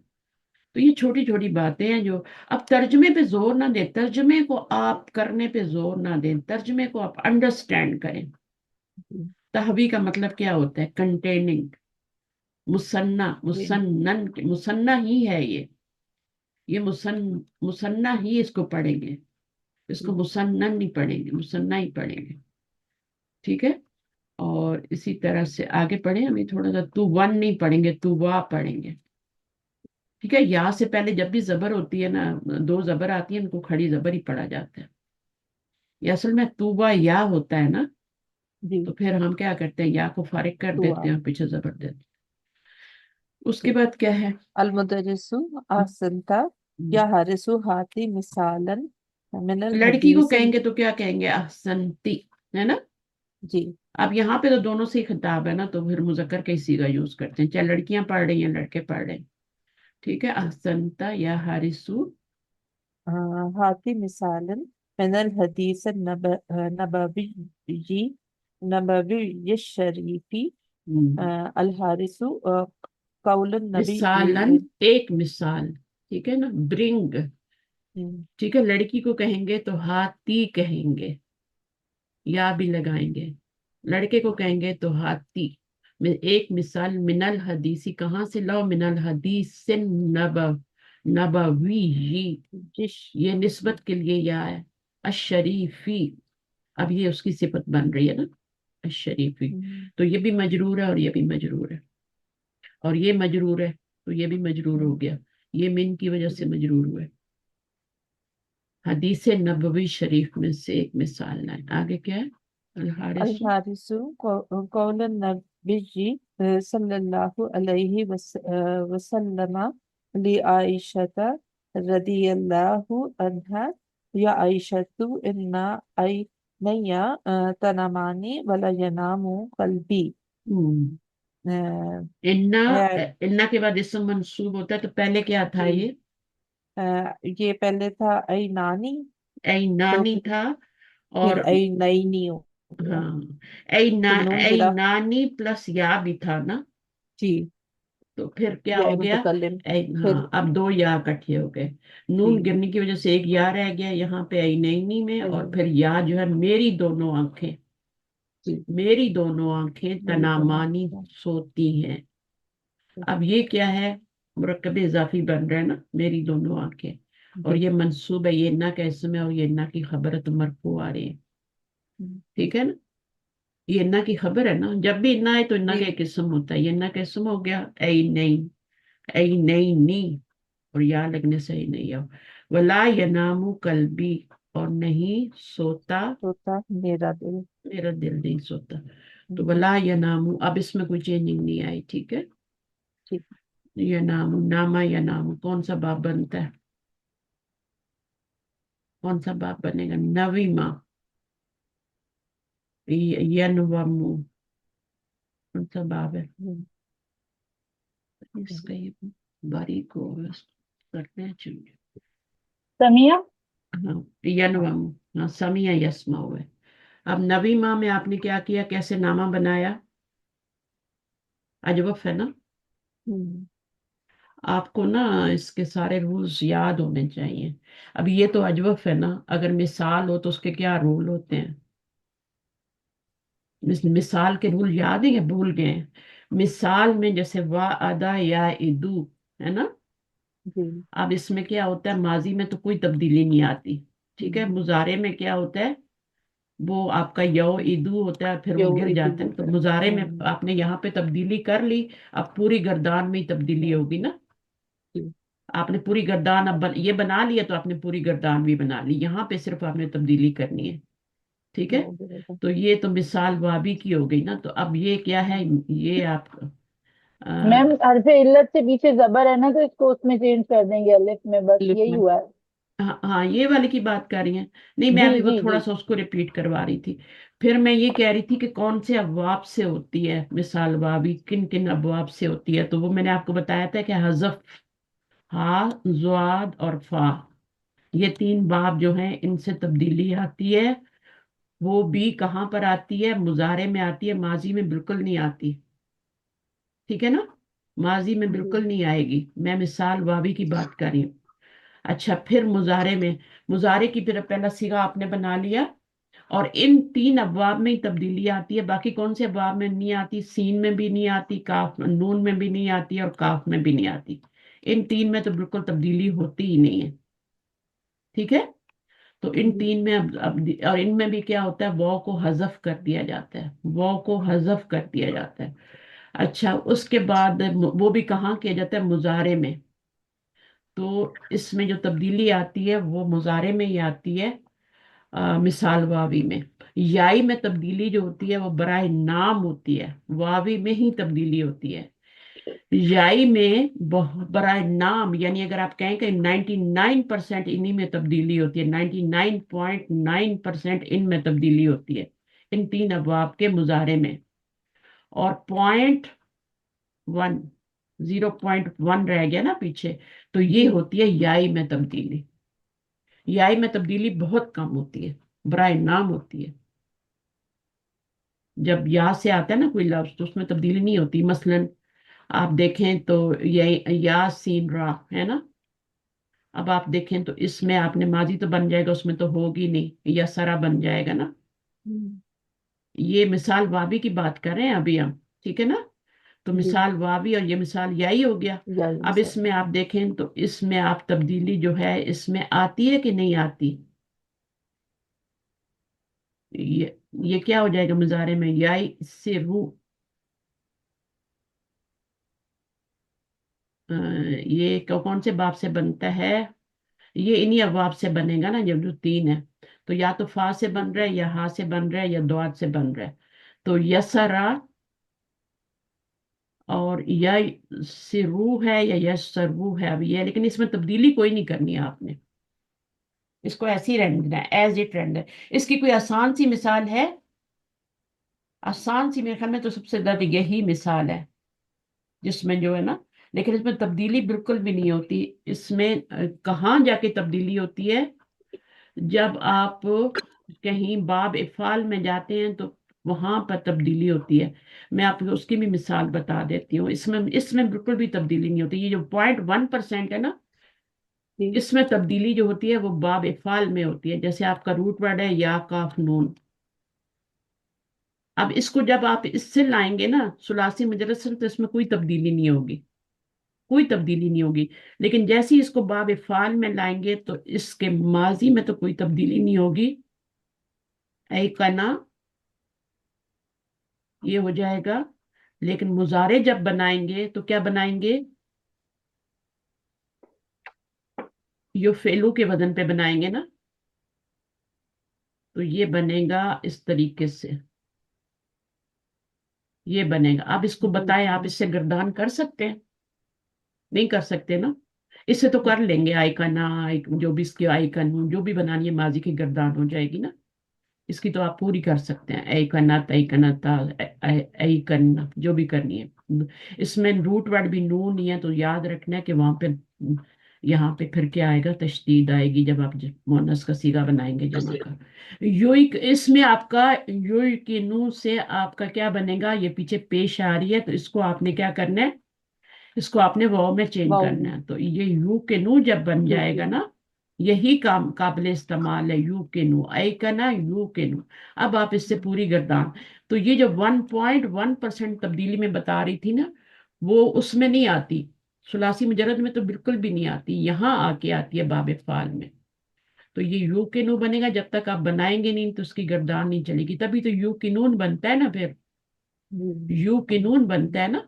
S1: तो ये छोटी छोटी बातें हैं जो, अब तर्जमे पे जोर ना दें, तर्जमे को आप करने पे जोर ना दें, तर्जमे को आप अंडरस्टैंड करें।
S2: जी।
S1: तहवी का मतलब क्या होता है? कंटेनिंग। मुसन्ना,
S2: जी।
S1: मुसन्नन, मुसन्ना ही है ये मुसन्ना ही इसको पढ़ेंगे, इसको
S2: जी।
S1: मुसन्नन नहीं पढ़ेंगे, मुसन्ना ही पढ़ेंगे, ठीक है। और इसी तरह से आगे पढ़े, अभी थोड़ा सा तू वन नहीं पढ़ेंगे, तू वाह पढ़ेंगे, ठीक है। या से पहले जब भी जबर होती है ना, दो जबर आती है, उनको खड़ी जबर ही पढ़ा जाता है। ये असल में तूबा या होता है ना,
S2: जी।
S1: तो फिर हम क्या करते हैं? या को फारिग कर
S2: दुआ।
S1: देते हैं और पीछे जबर देते हैं। उसके बाद क्या है?
S2: अल मुदर्रिसु ahsanta या हारिसु हाती मिसालन मिनल
S1: लड़की को
S2: हदीस।
S1: कहेंगे तो क्या कहेंगे? अहसनती, है ना।
S2: जी।
S1: अब यहाँ पे तो दोनों से ही खिताब है ना, तो फिर मुजक्कर का ही सीगा यूज करते हैं, चाहे लड़कियां पढ़ रही हैं लड़के पढ़ रहे हैं, ठीक है। अहसनता या हारिसु।
S2: हाती मिसालन मिनल हदीस नबवी नबवी शरीफी।
S1: हम्म,
S2: अल हारिसु कौलन नबी।
S1: मिसालन, एक मिसाल, ठीक है ना। ब्रिंग, ठीक है। लड़की को कहेंगे तो हाथी कहेंगे, या भी लगाएंगे। लड़के को कहेंगे तो हाथी। एक मिसाल मिनल हदीसी, कहाँ से लाओ? मिनल हदीस से नब, नबवी,
S2: जिश
S1: ये निस्बत के लिए या है। अशरीफी, अब ये उसकी सिफत बन रही है ना, अशरीफी।
S2: हम्म,
S1: तो ये भी मजरूर है और ये भी मजरूर है, और ये मजरूर है तो ये भी मजरूर हो
S2: हम्म,
S1: गया, ये मिन की वजह से मजरूर हुआ है। हदीस नबवी शरीफ में से एक मिसाल लाए, आगे क्या है? अल हारिसु।
S2: अल-हारिसु कौल नबी सल्लल्लाहु अलैहि वसल्लम लि आयशा रदियल्लाहु अन्हा, या आयशतु इन्ना नैया तनामानी वला यनामु कल्बी।
S1: हम्म।
S2: अ,
S1: इन्ना,
S2: है
S1: इन्ना के बाद इसम मंसूब होता है, तो पहले क्या था
S2: जी।
S1: ये?
S2: अ, ये पहले था ऐ नानी,
S1: ऐ
S2: तो
S1: नानी था,
S2: फिर
S1: और
S2: ऐ नईनी हो गया।
S1: हाँ,
S2: फिर नून
S1: ऐ
S2: गिरा।
S1: नानी प्लस या भी था ना,
S2: जी।
S1: तो फिर क्या
S2: ये
S1: हो गया?
S2: मुतकल्लिम। फिर
S1: हाँ, अब दो या इकट्ठे हो गए, नून
S2: जी।
S1: गिरने की वजह से एक या रह गया यहाँ पे ऐ नैनी में,
S2: ऐ
S1: और फिर या जो है मेरी दोनों आंखें,
S2: जी।
S1: मेरी दोनों आंखें
S2: मेरी तो
S1: तनामानी
S2: नाम
S1: सोती हैं। अब ये क्या है? मुरक्कब इजाफी बन रहा है ना, मेरी दोनों आंखें, और
S2: जी।
S1: ये मंसूब है, ये ना का इसम है, और ये ना की खबर है, तो मरफू आ रही है। ठीक है ना? ये इन्ना की खबर है ना, जब भी इन्ना है तो इन्ना का
S2: जी।
S1: एक इसम होता है, ये इन्ना का इसम हो गया। ऐ नहीं, ऐ नहीं नी, और या लगने से ही नहीं आओ। वला यनामु कल्बी, और नहीं सोता
S2: होता मेरा दिल।
S1: मेरा दिल, नहीं सोता। तो
S2: जी।
S1: वला यनामु, अब इसमें कोई चेंजिंग नहीं आई, ठीक है?
S2: ठीक।
S1: यनामु, नामा यनामु, कौन सा बाब बनता है? कौन सा बाब बनेगा? नवीमा, यनवमु, कौन सा बाब है इसका? ये बारीक हो, करना चाहिए।
S4: समिया।
S1: हाँ, यनवम, हाँ, समिया यस्मा हुए। अब नवी माह में आपने क्या किया, कैसे नामा बनाया? अजवफ है ना,
S2: हम्म,
S1: आपको ना इसके सारे रूल्स याद होने चाहिए। अब ये तो अजवफ है ना, अगर मिसाल हो तो उसके क्या रूल होते हैं? मिसाल के रूल याद है या भूल गए हैं? मिसाल में जैसे वा अदा या इदू, है ना?
S2: जी।
S1: अब इसमें क्या होता है, माजी में तो कोई तब्दीली नहीं आती, ठीक है?
S2: हम्म,
S1: मुजारे में क्या होता है, वो आपका यो ईदू होता है, फिर वो
S2: यो
S1: गिर
S2: इदु
S1: जाते हैं, तो
S2: होता है।
S1: मुजारे में आपने यहाँ पे तब्दीली कर ली, अब पूरी गर्दान में ही तब्दीली होगी ना।
S2: जी।
S1: आपने पूरी गर्दान अब ये बना लिया, तो आपने पूरी गर्दान भी बना ली, यहाँ पे सिर्फ आपने तब्दीली करनी है, ठीक है?
S2: यो गिरेगा।
S1: तो ये तो मिसाल वाबी की हो गई ना, तो अब ये क्या है, ये आप
S4: मैम हरफे इल्लत से पीछे जबर है ना, तो इसको उसमें चेंज कर देंगे अलिफ में, बस
S1: लिप
S4: यही
S1: में,
S4: हुआ है।
S1: हाँ हाँ, ये वाली की बात कर रही हैं? नहीं, मैं
S4: जी
S1: अभी वो
S4: जी
S1: थोड़ा
S4: जी।
S1: सा उसको रिपीट करवा रही थी। फिर मैं ये कह रही थी कि कौन से अबवाब से होती है मिसाल वाबी, किन किन अबवाब से होती है, तो वो मैंने आपको बताया था कि हज़फ, हा, ज़ुआद और फा, ये तीन बाब जो हैं, इनसे तब्दीली आती है। वो भी कहाँ पर आती है? मुजारे में आती है, माजी में बिल्कुल नहीं आती, ठीक है ना? माजी में
S2: जी।
S1: बिल्कुल नहीं आएगी, मैं मिसाल वाबी की बात कर रही हूँ। अच्छा, फिर मुजारे में, मुजारे की फिर पहला सिगा आपने बना लिया, और इन तीन अबवाब में ही तब्दीली आती है, बाकी कौन से अबवाब में नहीं आती? सीन में भी नहीं आती, काफ नून में भी नहीं आती, और काफ में भी नहीं आती। इन तीन में तो बिल्कुल तब्दीली होती ही नहीं है, ठीक है? तो इन
S2: जी।
S1: तीन में अब और इनमें भी क्या होता है, वॉ को हजफ कर दिया जाता है, वॉ को हजफ कर दिया जाता है। अच्छा, उसके बाद वो भी कहाँ किया जाता है? मुजारे में। तो इसमें जो तब्दीली आती है वो मुजारे में ही आती है, मिसाल वावी में। याई में तब्दीली जो होती है वो बराए नाम होती है, वावी में ही तब्दीली होती है। याई में बराए नाम, यानी अगर आप कहें कि 99% इन्हीं में तब्दीली होती है, 99.9% इनमें तब्दीली होती है, इन तीन अबवाब के मुजारे में। और 0.1, 0.1 रह गया ना पीछे, तो ये
S2: जी।
S1: होती है याई में तब्दीली। याई में तब्दीली बहुत कम होती है, बराए नाम होती है। जब या से आता है ना कोई लफ्ज, तो उसमें तब्दीली नहीं होती। मसलन आप देखें तो ये या सीन रा है ना, अब आप देखें तो इसमें आपने माजी तो बन जाएगा, उसमें तो होगी नहीं, या सरा बन जाएगा ना।
S2: हम्म,
S1: ये मिसाल वाबी की बात कर रहे हैं अभी हम, ठीक है ना? تو
S2: جی
S1: مثال واوی اور یہ مثال یائی ہو گیا.
S2: یہی
S1: اب اس
S2: مثال.
S1: میں آپ دیکھیں تو اس میں آپ تبدیلی جو ہے اس میں آتی ہے کہ نہیں آتی. یہ یہ کیا ہو جائے گا مضارع میں؟ یائی سے رو، یہ کون سے باب سے بنتا ہے؟ یہ انہی ابواب سے بنے گا نا، جب جو تین ہے. تو یا تو فا سے بن رہا ہے، یا ہا سے بن رہا ہے، یا دوات سے بن رہا ہے. تو یسرا اور یا سرو ہے یا یسرو ہے. اب یہ لیکن اس میں تبدیلی کوئی نہیں کرنی ہے آپ نے، اس کو ایسے ہی رہنے دینا ہے، ایز اٹ رہنے. اس کی کوئی آسان سی مثال ہے؟ آسان سی میرے خیال میں تو سب سے زیادہ یہی مثال ہے جس میں جو ہے نا، لیکن اس میں تبدیلی بالکل بھی نہیں ہوتی. اس میں کہاں جا کے تبدیلی ہوتی ہے؟ جب آپ کہیں باب افعال میں جاتے ہیں تو وہاں پر تبدیلی ہوتی ہے. میں آپ کو اس کی بھی مثال بتا دیتی ہوں. اس میں بالکل بھی تبدیلی نہیں ہوتی. یہ جو 0.1% ہے نا،
S2: جی
S1: اس میں تبدیلی جو ہوتی ہے وہ باب افعال میں ہوتی ہے. جیسے آپ کا روٹ ورڈ ہے یا کاف نون. اب اس کو جب آپ اس سے لائیں گے نا ثلاثی مجرد سے، تو اس میں کوئی تبدیلی نہیں ہوگی، کوئی تبدیلی نہیں ہوگی. لیکن جیسے ہی اس کو باب افعال میں لائیں گے تو اس کے ماضی میں تو کوئی تبدیلی نہیں ہوگی. اے کنا یہ ہو جائے گا. لیکن مضارع جب بنائیں گے تو کیا بنائیں گے؟ یہ فعلو کے وزن پہ بنائیں گے نا، تو یہ بنے گا اس طریقے سے. یہ بنے گا. اب اس کو
S2: جی
S1: بتائیں، آپ اس سے گردان کر سکتے ہیں؟ نہیں کر سکتے نا. اس سے تو کر لیں گے آئیکنا، جو بھی اس کی آئیکن جو بھی بنانی ہے ماضی کی گردان ہو جائے گی نا. اس کی تو آپ پوری کر سکتے ہیں، اے کنا تئی کنا تا اے کنا جو بھی کرنی ہے. اس میں روٹ ورڈ بھی نون نہیں ہے، تو یاد رکھنا ہے کہ وہاں پہ یہاں پہ پھر کیا آئے گا؟ تشدید آئے گی جب آپ مونس کا سیگا بنائیں گے جمع کا. اس میں آپ کا یوئی کی نو سے آپ کا کیا بنے گا؟ یہ پیچھے پیش آ رہی ہے تو اس کو آپ نے کیا کرنا ہے؟ اس کو آپ نے واو میں چینج
S2: واؤ
S1: کرنا
S2: میں.
S1: ہے. تو یہ یو کے نو جب بن
S2: یو
S1: جائے
S2: کے.
S1: گا نا، یہی کام قابل استعمال ہے. یو کے نو اے کا نا یو کے نو. اب آپ اس سے پوری گردان. تو یہ جو 1.1% تبدیلی میں بتا رہی تھی نا، وہ اس میں نہیں آتی. ثلاثی مجرد میں تو بالکل بھی نہیں آتی، یہاں آ کے آتی ہے باب فعال میں. تو یہ یو کے نو بنے گا. جب تک آپ بنائیں گے نہیں تو اس کی گردان نہیں چلے گی. تبھی تو یو کی نون بنتا ہے نا. پھر
S2: جی
S1: یو کی نون بنتا ہے نا.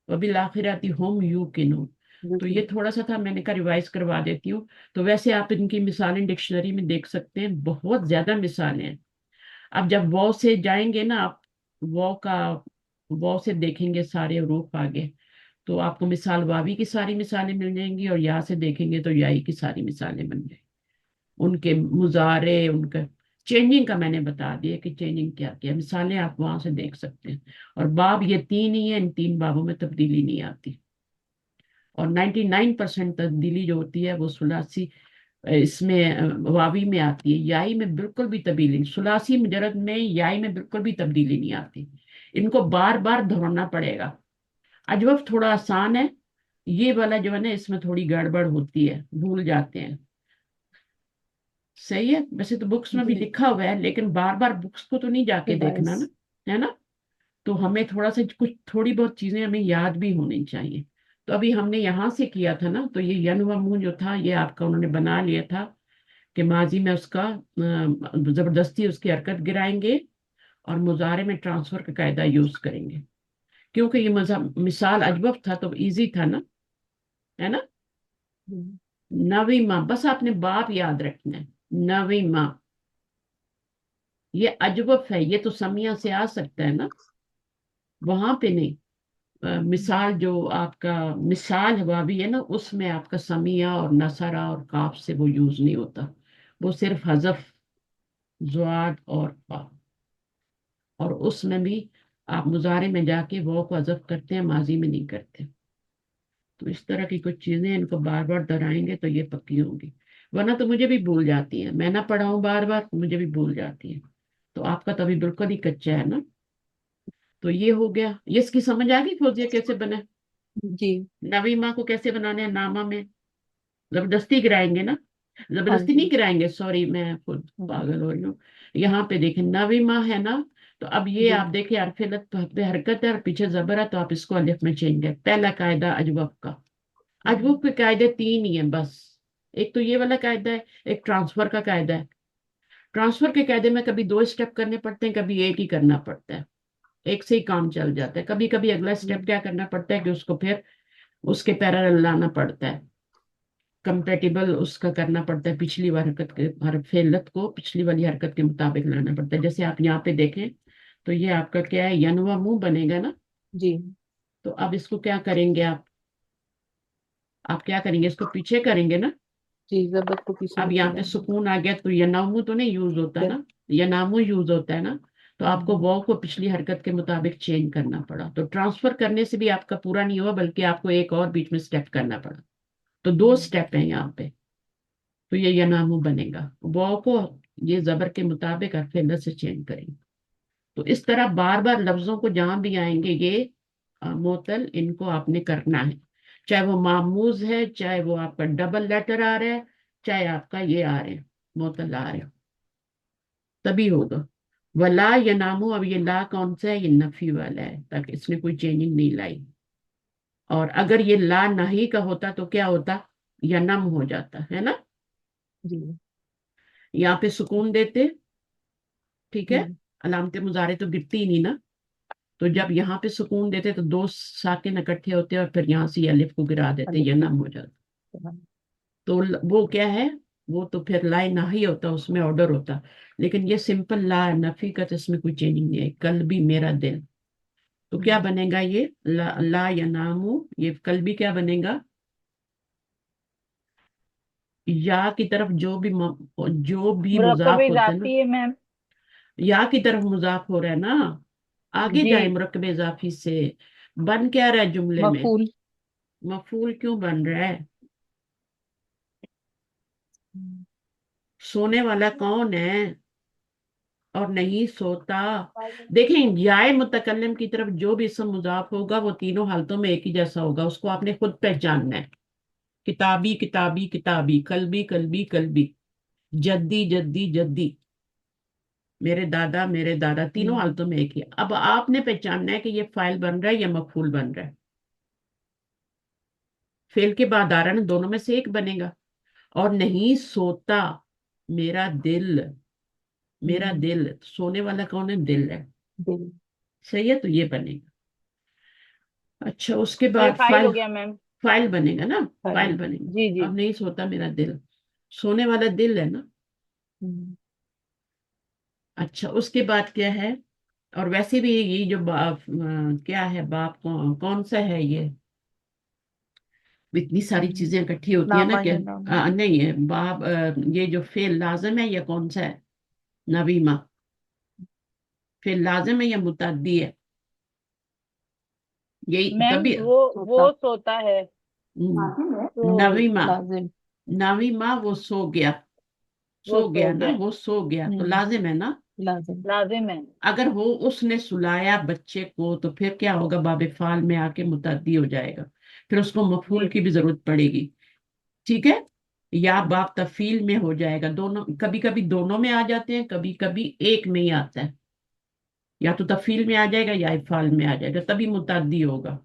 S1: وبالآخرات ہم یوقنون. تو
S2: بالکل.
S1: یہ تھوڑا سا تھا، میں نے کہا ریوائز کروا دیتی ہوں. تو ویسے آپ ان کی مثالیں ڈکشنری میں دیکھ سکتے ہیں، بہت زیادہ مثالیں ہیں. اب جب واو سے جائیں گے نا آپ، واو سے دیکھیں گے سارے حروف آگے، تو آپ کو مثال واوی کی ساری مثالیں مل جائیں گی، اور یا سے دیکھیں گے تو یائی کی ساری مثالیں بن جائیں گی. ان کے مضارع، ان کا چینجنگ کا میں نے بتا دیا کہ چینجنگ کیا کیا. مثالیں آپ وہاں سے دیکھ سکتے ہیں. اور باب یہ تین ہی ہیں، ان تین بابوں میں تبدیلی نہیں آتی. اور 99% تبدیلی جو ہوتی ہے وہ ثلاثی اس میں واوی میں آتی ہے. یائی میں بالکل بھی تبدیلی، ثلاثی مجرد میں یائی میں بالکل بھی تبدیلی نہیں آتی. ان کو بار بار دہرانا پڑے گا. اجوف تھوڑا آسان ہے، یہ والا جو ہے نا اس میں تھوڑی گڑبڑ ہوتی ہے، بھول جاتے ہیں. صحیح ہے. ویسے تو بکس میں بھی
S2: جی
S1: لکھا ہوا ہے، لیکن بار بار بکس کو تو نہیں جا کے دیکھنا
S2: ریوائز.
S1: نا، ہے نا. تو ہمیں تھوڑا سا کچھ تھوڑی بہت چیزیں ہمیں یاد بھی ہونی چاہیے. تو ابھی ہم نے یہاں سے کیا تھا نا، تو یہ ین و منہ جو تھا یہ آپ کا انہوں نے بنا لیا تھا کہ ماضی میں اس کا زبردستی اس کی حرکت گرائیں گے، اور مضارع میں ٹرانسفر کا قاعدہ یوز کریں گے. کیونکہ یہ مثال اجوف تھا تو ایزی تھا نا، ہے نا. نویں ماہ، بس آپ نے باپ یاد رکھنا ہے. نویں ماہ یہ اجوف ہے، یہ تو سمیہ سے آ سکتا ہے نا، وہاں پہ نہیں. مثال جو آپ کا مثال ہوا بھی ہے نا، اس میں آپ کا سمیہ اور نصرہ اور کاف سے وہ یوز نہیں ہوتا. وہ صرف حذف زواد اور فا. اور اس میں بھی آپ مضارع میں جا کے وہ کو حذف کرتے ہیں، ماضی میں نہیں کرتے. تو اس طرح کی کچھ چیزیں ان کو بار بار دہرائیں گے تو یہ پکی ہوں گی. ورنہ تو مجھے بھی بھول جاتی ہیں، میں نہ پڑھاؤں بار بار مجھے بھی بھول جاتی ہیں. تو آپ کا تو ابھی بالکل ہی کچا ہے نا. تو یہ ہو گیا. یہ اس کی سمجھ آ گئی فوزیہ کیسے بنے؟
S2: جی
S1: نویں ماہ کو کیسے بنانے ہیں؟ نامہ میں زبردستی گرائیں گے نا.
S2: हाँ
S1: زبردستی
S2: जी।
S1: نہیں کرائیں گے، سوری میں خود پاگل ہو رہی ہوں. یہاں پہ دیکھیں نوی ماہ ہے نا، تو اب یہ
S2: جی
S1: آپ دیکھیں حرف علت پہ حرکت ہے اور پیچھے زبر ہے، تو آپ اس کو الف میں چینج کریں. پہلا قاعدہ اجوف کا. اجوف کے قاعدے تین ہی ہیں بس. ایک تو یہ والا قاعدہ ہے، ایک ٹرانسفر کا قاعدہ ہے. ٹرانسفر کے قاعدے میں کبھی دو اسٹیپ کرنے پڑتے ہیں، کبھی ایک ہی کرنا پڑتا ہے. ایک سے ہی کام چل جاتا ہے. کبھی کبھی اگلا اسٹیپ کیا کرنا پڑتا ہے کہ اس کو پھر اس کے پیرالل لانا پڑتا ہے، کمپیٹیبل اس کا کرنا پڑتا ہے. پچھلی والی حرکت کے حرف علت کو پچھلی والی حرکت کے مطابق لانا پڑتا ہے. جیسے آپ یہاں پہ دیکھیں تو یہ آپ کا کیا ہے، ینوا منہ بنے گا نا.
S2: جی
S1: تو اب اس کو کیا کریں گے آپ کیا کریں گے، اس کو پیچھے کریں گے نا.
S2: جی زبر کو پیچھے
S1: اب
S2: لے کے
S1: یہاں پہ
S2: جانا
S1: سکون آ گیا تو ینامو تو نہیں یوز ہوتا
S2: ہے۔
S1: نا، ینامو یوز ہوتا ہے نا. تو آپ کو واو کو پچھلی حرکت کے مطابق چینج کرنا پڑا. تو ٹرانسفر کرنے سے بھی آپ کا پورا نہیں ہوا، بلکہ آپ کو ایک اور بیچ میں سٹیپ کرنا پڑا. تو دو سٹیپ ہیں یہاں پہ. تو یہ ینامو بنے گا. واو کو یہ زبر کے مطابق حرف علت سے چینج کریں گے. تو اس طرح بار بار لفظوں کو جہاں بھی آئیں گے یہ معطل، ان کو آپ نے کرنا ہے. چاہے وہ معموز ہے، چاہے وہ آپ کا ڈبل لیٹر آ رہا ہے، چاہے آپ کا یہ آ رہے ہیں معطل آ رہے ہیں، تبھی ہوگا. ولا ینامو، اب یہ لا کون سا ہے، یہ نفی والا ہے تاکہ اس نے کوئی چینجنگ نہیں لائی. اور اگر یہ لا نہیں کا ہوتا تو کیا ہوتا، ینم ہو جاتا ہے نا.
S2: جی
S1: یہاں پہ سکون دیتے، ٹھیک ہے.
S2: جی
S1: علامت مضارع تو گرتی ہی نہیں نا. تو جب یہاں پہ سکون دیتے تو دو ساکن اکٹھے ہوتے اور پھر یہاں سے یہ الف کو گرا دیتے،
S2: الف
S1: یہ
S2: کو
S1: نم ہو جاتا. تو وہ کیا ہے، وہ تو پھر لا نہ ہی ہوتا، اس میں آرڈر ہوتا. لیکن یہ سمپل لا نفی کا، تو اس میں کوئی چینجنگ نہیں ہے. کل بھی میرا دل، تو کیا بنے گا یہ لا ینامو. یہ کل بھی کیا بنے گا، یا کی طرف جو بھی
S4: مرکب
S1: مضاف ہوتا ہے نا،
S4: اضافی ہے میم.
S1: یا کی طرف مضاف ہو رہا ہے نا. آگے
S4: جی
S1: جائیں مرکب اضافی سے. بن کیا رہا ہے جملے میں،
S2: مفعول
S1: مفعول کیوں بن رہا ہے. سونے والا کون ہے اور نہیں سوتا. دیکھیں یائے متکلم کی طرف جو بھی اسم مضاف ہوگا وہ تینوں حالتوں میں ایک ہی جیسا ہوگا. اس کو آپ نے خود پہچاننا ہے. کتابی کتابی کتابی، قلبی قلبی قلبی، جدی جدی جدی، میرے دادا، تینوں حالتوں میں ایک ہی ہے. اب آپ نے پہچاننا ہے کہ یہ فاعل بن رہا ہے یا مفعول بن رہا ہے. فعل کے بعد آ رہا ہے نا، دونوں میں سے ایک بنے گا. اور نہیں سوتا میرا دل، میرا دل، سونے والا کون ہے، دل ہے.
S2: دل
S1: صحیح ہے، تو یہ بنے گا. اچھا اس کے
S4: اور یہ
S1: بعد
S4: فائل
S1: فائل،
S4: ہو گیا میم.
S1: فائل بنے گا نا،
S2: فاعل۔
S1: فائل بنے گا.
S4: جی جی.
S1: اب نہیں سوتا میرا دل، سونے والا دل ہے نا. اچھا اس کے بعد کیا ہے، اور ویسے بھی یہ جو کیا ہے باپ کون سا ہے یہ، اتنی ساری چیزیں اکٹھی ہوتی ہیں نا
S2: نامہ
S1: کہ
S2: یا نامہ
S1: نہیں ہے باپ. یہ جو فعل لازم ہے یہ کون سا ہے، نویمہ. فعل لازم ہے یا متعدی ہے، یہی
S4: میم
S1: تبھی.
S4: وہ
S2: سوتا
S4: سوتا ہے
S3: لازم ہے.
S4: تو
S1: نویمہ،
S2: لازم
S1: نویمہ وہ سو گیا. سو
S4: وہ سو
S1: گیا نا،
S4: گیا.
S1: وہ سو گیا تو لازم ہے نا.
S2: لازم
S4: لازم ہے.
S1: اگر وہ اس نے سلایا بچے کو تو پھر کیا ہوگا، باب فعل میں آ کے متعدی ہو جائے گا. پھر اس کو مفعول
S4: جی
S1: کی بھی ضرورت پڑے گی، ٹھیک ہے. یا باب تفعیل میں ہو جائے گا. دونوں، کبھی کبھی دونوں میں آ جاتے ہیں، کبھی کبھی ایک میں ہی آتا ہے. یا تو تفعیل میں آ جائے گا یا افعال میں آ جائے گا، تبھی متعدی ہوگا.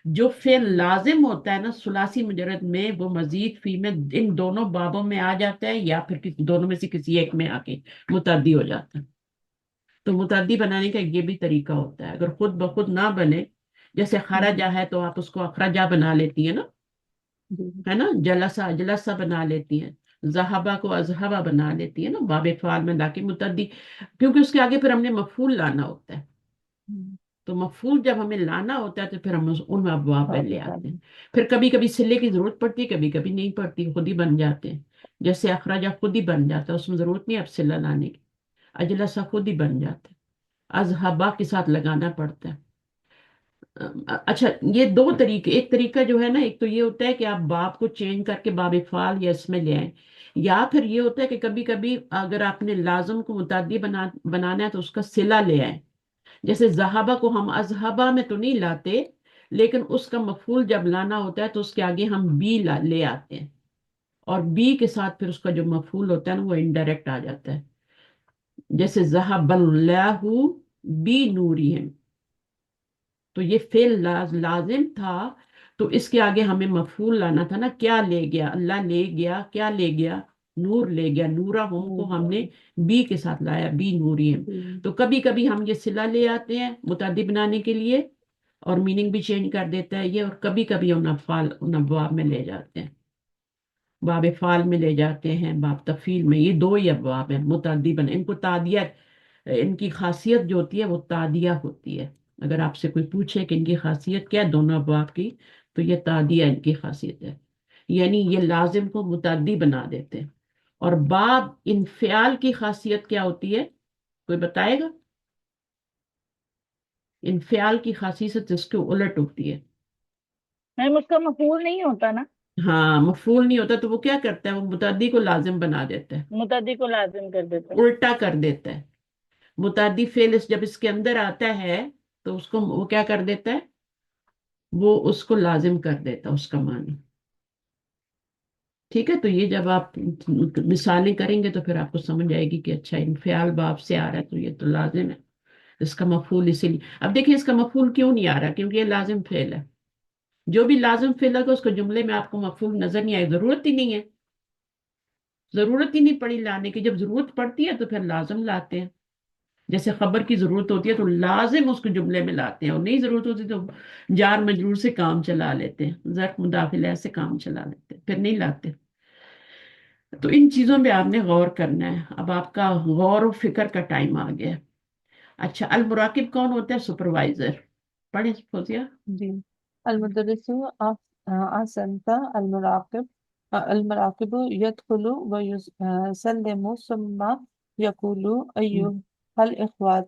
S1: جو فعل لازم ہوتا ہے نا ثلاثی مجرد میں، وہ مزید فی میں ان دونوں بابوں میں آ جاتا ہے، یا پھر دونوں میں سے کسی ایک میں آ کے متعدی ہو جاتا ہے. تو متعدی بنانے کا یہ بھی طریقہ ہوتا ہے. اگر خود بخود نہ بنے، جیسے خرجہ ہے تو آپ اس کو اخرجہ بنا لیتی ہیں نا، ہے نا. جلسہ جلسہ بنا لیتی ہیں. ذہبہ کو اذہبہ بنا لیتی ہے نا، باب فعال میں لا کے متعدی، کیونکہ اس کے آگے پھر ہم نے مفعول لانا ہوتا ہے. تو مفعول جب ہمیں لانا ہوتا ہے تو پھر ہم ان ابواب میں لے آتے ہیں. پھر کبھی کبھی صلے کی ضرورت پڑتی ہے، کبھی کبھی نہیں پڑتی، خود ہی بن جاتے ہیں. جیسے اخراجہ خود ہی بن جاتا ہے، اس میں ضرورت نہیں اب صلہ لانے کی. اجلسہ خود ہی بن جاتا ہے، اذہبہ کے ساتھ لگانا پڑتا ہے. اچھا یہ دو طریقے، ایک طریقہ جو ہے نا، ایک تو یہ ہوتا ہے کہ آپ باب کو چینج کر کے باب فعال یا اس میں لے آئیں. یا پھر یہ ہوتا ہے کہ کبھی کبھی اگر آپ نے لازم کو متعدی بنانا ہے تو اس کا صلہ لے آئیں. جیسے ذہبہ کو ہم اذہبہ میں تو نہیں لاتے، لیکن اس کا مفعول جب لانا ہوتا ہے تو اس کے آگے ہم بھی لے آتے ہیں. اور بی کے ساتھ پھر اس کا جو مفعول ہوتا ہے نا وہ انڈائریکٹ آ جاتا ہے. جیسے ذہب اللہ بنورہم، تو یہ فعل لازم تھا، تو اس کے آگے ہمیں مفعول لانا تھا نا. کیا لے گیا؟ اللہ لے گیا. کیا لے گیا؟ نور لے گیا. نورہم کو ہم نے بی کے ساتھ لایا، بی نورہم. تو کبھی کبھی ہم یہ صلہ لے آتے ہیں متعدی بنانے کے لیے، اور میننگ بھی چینج کر دیتا ہے یہ. اور کبھی کبھی ان افعال ان ابواب میں لے جاتے ہیں، باب فعال میں لے جاتے ہیں، باب تفعیل میں. یہ دو ہی ابواب ہیں متعدی بن. ان کو تعدیہ، ان کی خاصیت جو ہوتی ہے وہ تعدیہ ہوتی ہے. اگر آپ سے کوئی پوچھے کہ ان کی خاصیت کیا ہے دونوں ابواب کی، تو یہ تعدیہ ان کی خاصیت ہے. یعنی یہ لازم کو متعدی بنا دیتے ہیں. اور باب انفعال کی خاصیت کیا ہوتی ہے؟ کوئی بتائے گا؟ انفعال کی خاصیت اس کے الٹ ہوتی ہے.
S4: میم اس کا مفعول نہیں ہوتا نا،
S1: ہاں، مفعول نہیں ہوتا تو وہ کیا کرتا ہے؟ وہ متعدی کو لازم بنا دیتا ہے،
S4: متعدی کو لازم کر دیتا ہے.
S1: الٹا کر دیتا ہے. متعدی فعل جب اس کے اندر آتا ہے تو اس کو وہ کیا کر دیتا ہے؟ وہ اس کو لازم کر دیتا ہے، اس کا معنی. ٹھیک ہے، تو یہ جب آپ مثالیں کریں گے تو پھر آپ کو سمجھ آئے گی کہ اچھا انفعال باب سے آ رہا ہے تو یہ تو لازم ہے. اس کا مفعول اسی لیے. اب دیکھیں اس کا مفعول کیوں نہیں آ رہا؟ کیونکہ یہ لازم فعل ہے. جو بھی لازم فعل ہے اس کو جملے میں آپ کو مفعول نظر نہیں آئے، ضرورت ہی نہیں ہے. ضرورت ہی نہیں پڑی لانے کی. جب ضرورت پڑتی ہے تو پھر لازم لاتے ہیں. جیسے خبر کی ضرورت ہوتی ہے تو لازم اس کو جملے میں لاتے ہیں، اور نہیں ضرورت ہوتی تو جار مجرور سے کام چلا لیتے ہیں، ظرف مداخلہ سے کام چلا لیتے ہیں، پھر نہیں لاتے. تو ان چیزوں پہ آپ نے غور کرنا ہے. اب آپ کا غور و فکر کا ٹائم آ گیا. اچھا، المراقب کون ہوتا ہے؟ سپروائزر. پڑھیں فوزیہ.
S2: جی. المدرس أحسنت. المراقب يدخل ويسلم ثم يقول أيها الإخوة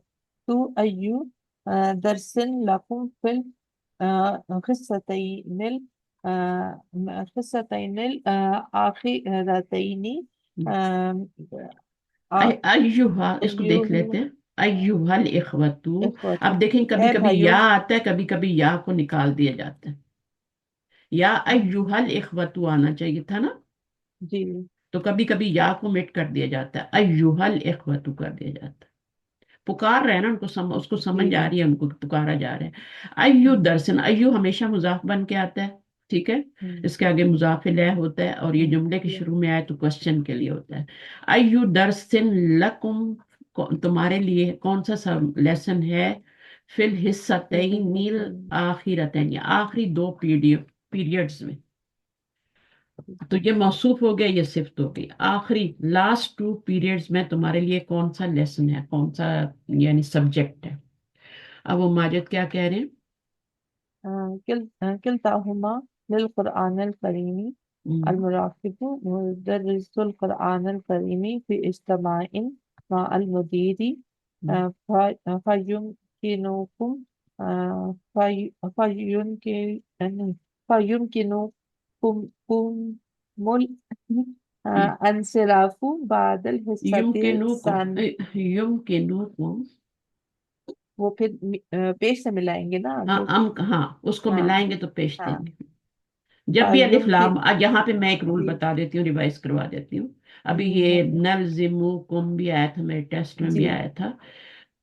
S2: أي درس لكم في الخصتين الآخرتين
S1: ایوہا، اس کو دیکھ لیتے ہیں. ایوہا الاخوۃ. اب دیکھیں کبھی
S2: اے
S1: کبھی
S2: بھائیو.
S1: یا آتا ہے، کبھی کبھی یا کو نکال دیا جاتا ہے. یا ایوہا الاخوۃ آنا چاہیے تھا نا،
S2: جی.
S1: تو کبھی کبھی یا کو مٹ کر دیا جاتا ہے، ایوہا الاخوۃ کر دیا جاتا ہے. پکار رہے ہیں نا ان کو، اس کو سمجھ آ رہی ہے ان کو پکارا جا رہا ہے. ایو درسن. ایو ہمیشہ مضاف بن کے آتا ہے، ٹھیک ہے. اس کے آگے مضاف الیہ ہوتا ہے، اور یہ جملے کے شروع میں آئے تو کوشچن کے لیے ہوتا ہے. ایو درسن لکم، تمہارے لیے کون سا لیسن ہے؟ فی الحصتین الآخرتین، آخری دو پیریڈز میں. تو یہ موصوف ہو گیا، یہ صفت ہو گئی. آخری لاسٹ 2 پیریڈز میں تمہارے لیے کون سا لیسن ہے، کون سا یعنی سبجیکٹ ہے. اب وہ ماجد کیا کہہ رہے ہیں؟
S2: كلتاهما للقرآن الكريم. المراقب مدرس القرآن الكريم في اجتماع مع المدير فيمكنكم فيمكنكم الانصراف بعد الحصة الثانية.
S1: یمکنوکم.
S2: وہ پھر پیش سے ملائیں گے نا
S1: ہاں
S2: جو.
S1: ہاں، اس کو
S2: ہاں
S1: ملائیں گے تو پیش دیں
S2: ہاں.
S1: گے. جب بھی الف
S2: کی.
S1: لام، یہاں پہ میں ایک رول
S2: جی.
S1: بتا دیتی ہوں، ریوائز کروا دیتی ہوں. ابھی یہ نلزمکم بھی آیا تھا، میرے ٹیسٹ میں
S2: جی.
S1: بھی آیا تھا.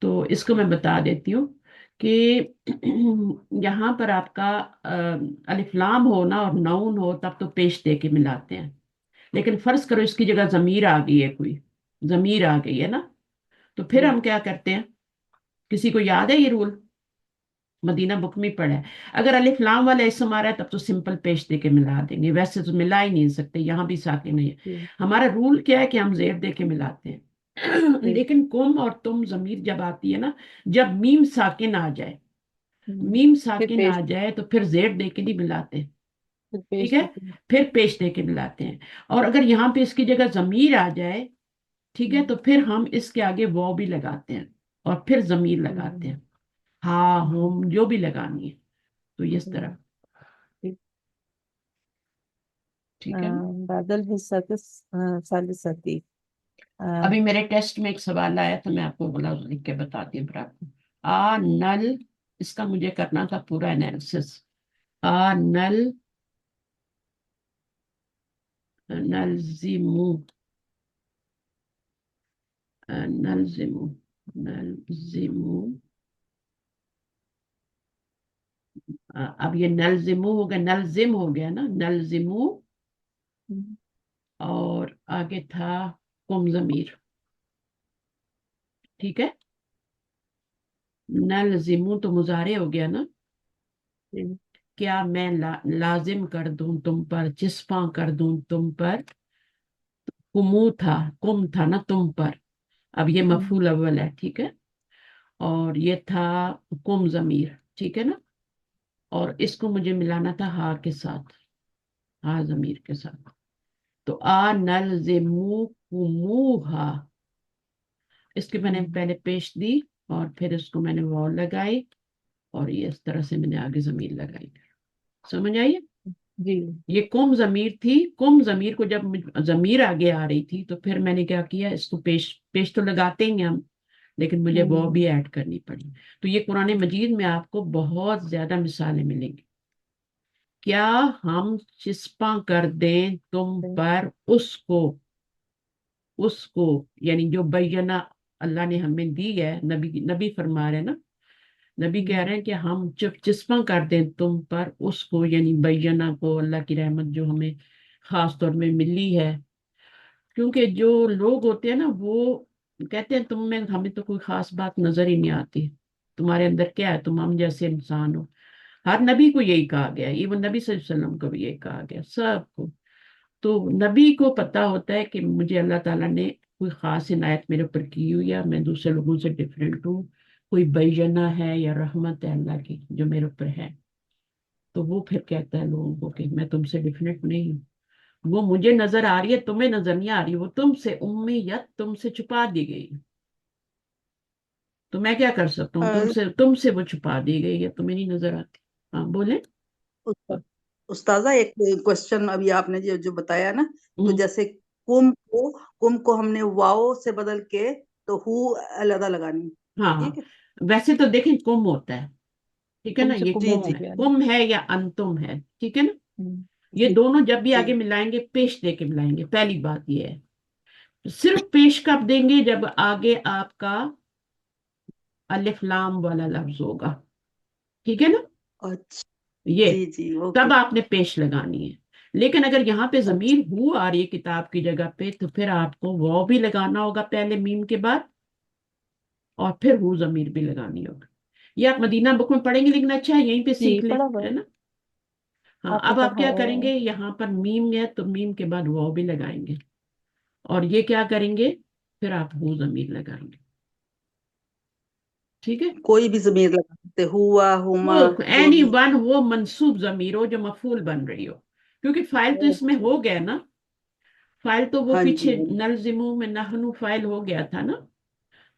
S1: تو اس کو میں بتا دیتی ہوں کہ یہاں پر آپ کا الف لام ہو نا اور نون ہو تب تو پیش دے کے ملاتے ہیں. لیکن فرض کرو اس کی جگہ ضمیر آ گئی ہے، کوئی ضمیر آ گئی ہے نا، تو پھر ہم کیا کرتے ہیں؟ کسی کو یاد ہے یہ رول؟ مدینہ بک میں پڑھا ہے. اگر الف لام والا اسم آ رہا ہے تب تو سمپل پیش دے کے ملا دیں گے، ویسے تو ملا ہی نہیں سکتے، یہاں بھی ساکن نہیں ہے.
S2: جی.
S1: ہمارا رول کیا ہے کہ ہم زیر دے کے ملاتے ہیں.
S2: جی.
S1: لیکن کم اور تم ضمیر جب آتی ہے نا، جب میم ساکن آ جائے، میم
S2: پھر
S1: ساکن
S2: پیش
S1: آ جائے تو پھر زیر دے کے نہیں ملاتے،
S2: پھر
S1: ٹھیک
S2: پیش
S1: ہے، پھر پیش دے کے ملاتے ہیں. اور اگر یہاں پہ اس کی جگہ ضمیر آ جائے، ٹھیک ہے، تو پھر ہم اس کے آگے وہ بھی لگاتے ہیں اور پھر ضمیر لگاتے ہیں. ہاں ہوم جو بھی لگانی ہے تو اس طرح، ٹھیک ہے نا.
S2: بادل حصہ ثالثتی.
S1: ابھی میرے ٹیسٹ میں ایک سوال آیا تو میں آپ کو بلا لکھ کے بتاتی ہوں پھر آپ کو. نل، اس کا مجھے کرنا تھا پورا انالیسس. نل नल्जिमु, नल्जिमु, नल्जिमु। अब ये नल्जिमु हो गया, नल्जिम हो गया ना, नल्जिमु।
S2: हम्म,
S1: और आगे था कुम जमीर, ठीक है। नल्जिमु तो मुजारे हो गया ना।
S2: जी,
S1: क्या मैं लाजिम कर दूं तुम पर, चिस्पा कर दूं तुम पर। कुमू था, कुम था ना तुम पर, अब ये
S2: हम्म,
S1: मफूल अव्वल है, ठीक है। और ये था कुम जमीर, ठीक है ना। और इसको मुझे मिलाना था हा के साथ, हा जमीर के साथ। तो आ नल जिमू कुमूहा, इसकी मैंने
S2: हम्म,
S1: पहले पेश दी और फिर इसको मैंने वॉल लगाई, और ये इस तरह से मैंने आगे जमीर लगाई। समझ आई?
S2: जी,
S1: ये कुम जमीर थी। कुम जमीर को जब जमीर आगे आ रही थी तो फिर मैंने क्या किया, इसको पेश पेश तो लगाते ही हैं हम, लेकिन मुझे वो भी
S2: हम्म,
S1: ऐड करनी पड़ी। तो ये कुरान मजीद में आपको बहुत ज्यादा मिसालें मिलेंगी। क्या हम चिस्पा कर दें तुम पर उसको, उसको यानी जो बैना अल्लाह ने हमें दी है। नबी नबी फरमा रहे हैं ना, नबी कह
S2: हम्म,
S1: रहे हैं कि हम चुप चिस्पा कर दें तुम पर उसको, यानी बैना को, अल्लाह की रहमत जो हमें खास तौर में मिली है। क्योंकि जो लोग होते हैं ना वो कहते हैं तुम में हमें तो कोई खास बात नजर ही नहीं आती, तुम्हारे अंदर क्या है, तुम हम जैसे इंसान हो। हर नबी को यही कहा गया, इवन नबी सल्लल्लाहु अलैहि वसल्लम को भी यही कहा गया, सबको। तो नबी को पता होता है कि मुझे अल्लाह ताला ने कोई खास इनायत मेरे ऊपर की हुई है, मैं दूसरे लोगों से डिफरेंट हूँ, कोई बैजना है या रहमत है अल्लाह की जो मेरे ऊपर है। तो वो फिर कहता है लोगों को कि मैं तुमसे डिफरेंट नहीं हूँ, वो मुझे नजर आ रही है, तुम्हें नजर नहीं आ रही, वो तुमसे उम्मीयत तुमसे छुपा दी गई। तो मैं क्या कर सकता हूँ,
S5: अ,
S1: तुमसे तुमसे वो छुपा दी गई है, तुम्हें नहीं नजर आती। हाँ बोले।
S5: उस्ता- उस्ताजा, एक क्वेश्चन अभी आपने जो जो बताया ना, तो
S1: हम्म,
S5: जैसे कुम को हमने वाओ से बदल के तो हु अलग लगानी।
S1: हाँ
S5: ठीक
S1: हाँ।
S5: है।
S1: वैसे तो देखें कुम होता है, ठीक है
S2: कुम
S1: ना,
S2: से
S1: ये
S5: जी
S2: कुम
S1: कुम
S2: हो
S5: जी
S1: है,
S2: गया ना।
S1: कुम है या अंतुम है, ठीक है ना।
S2: हम्म,
S1: ये
S5: जी
S1: दोनों जब भी
S5: जी।
S1: आगे मिलाएंगे पेश दे के मिलाएंगे, पहली बात ये है। सिर्फ पेश कब देंगे, जब आगे आपका अलिफ लाम वाला लफ्ज होगा, ठीक है ना।
S5: अच्छा।
S1: ये
S5: जी जी, ओके।
S1: तब आपने पेश लगानी है। लेकिन अगर यहाँ पे
S5: अच्छा।
S1: जमीर हु आ रही है किताब की जगह पे, तो फिर आपको वो भी लगाना होगा पहले मीम के बाद, और फिर हु जमीर भी लगानी होगी। ये आप मदीना बुक में पढ़ेंगे, लेकिन अच्छा है यहीं पे
S2: जी
S1: सीख लें,
S2: पढ़ा हुआ
S1: है
S2: है,
S1: ना। हाँ,
S2: आपने
S1: अब आप क्या
S2: पढ़ाया
S1: करेंगे,
S2: है।
S1: यहाँ पर मीम है तो मीम के बाद वो भी लगाएंगे, और ये क्या करेंगे, फिर आप हु जमीर लगाएंगे, ठीक है।
S5: कोई भी जमीर लगा सकते, हुआ
S1: वो
S5: हुमा, जो
S1: एनी
S5: भी।
S1: वन, वो मंसूब जमीर हो जो मफूल बन रही हो, क्योंकि फाइल तो इसमें
S5: अच्छा।
S1: हो गया ना। फाइल तो वो
S5: हाँ जी
S1: पीछे
S5: हाँ जी।
S1: नलजिमू में नहनु फाइल हो गया था ना।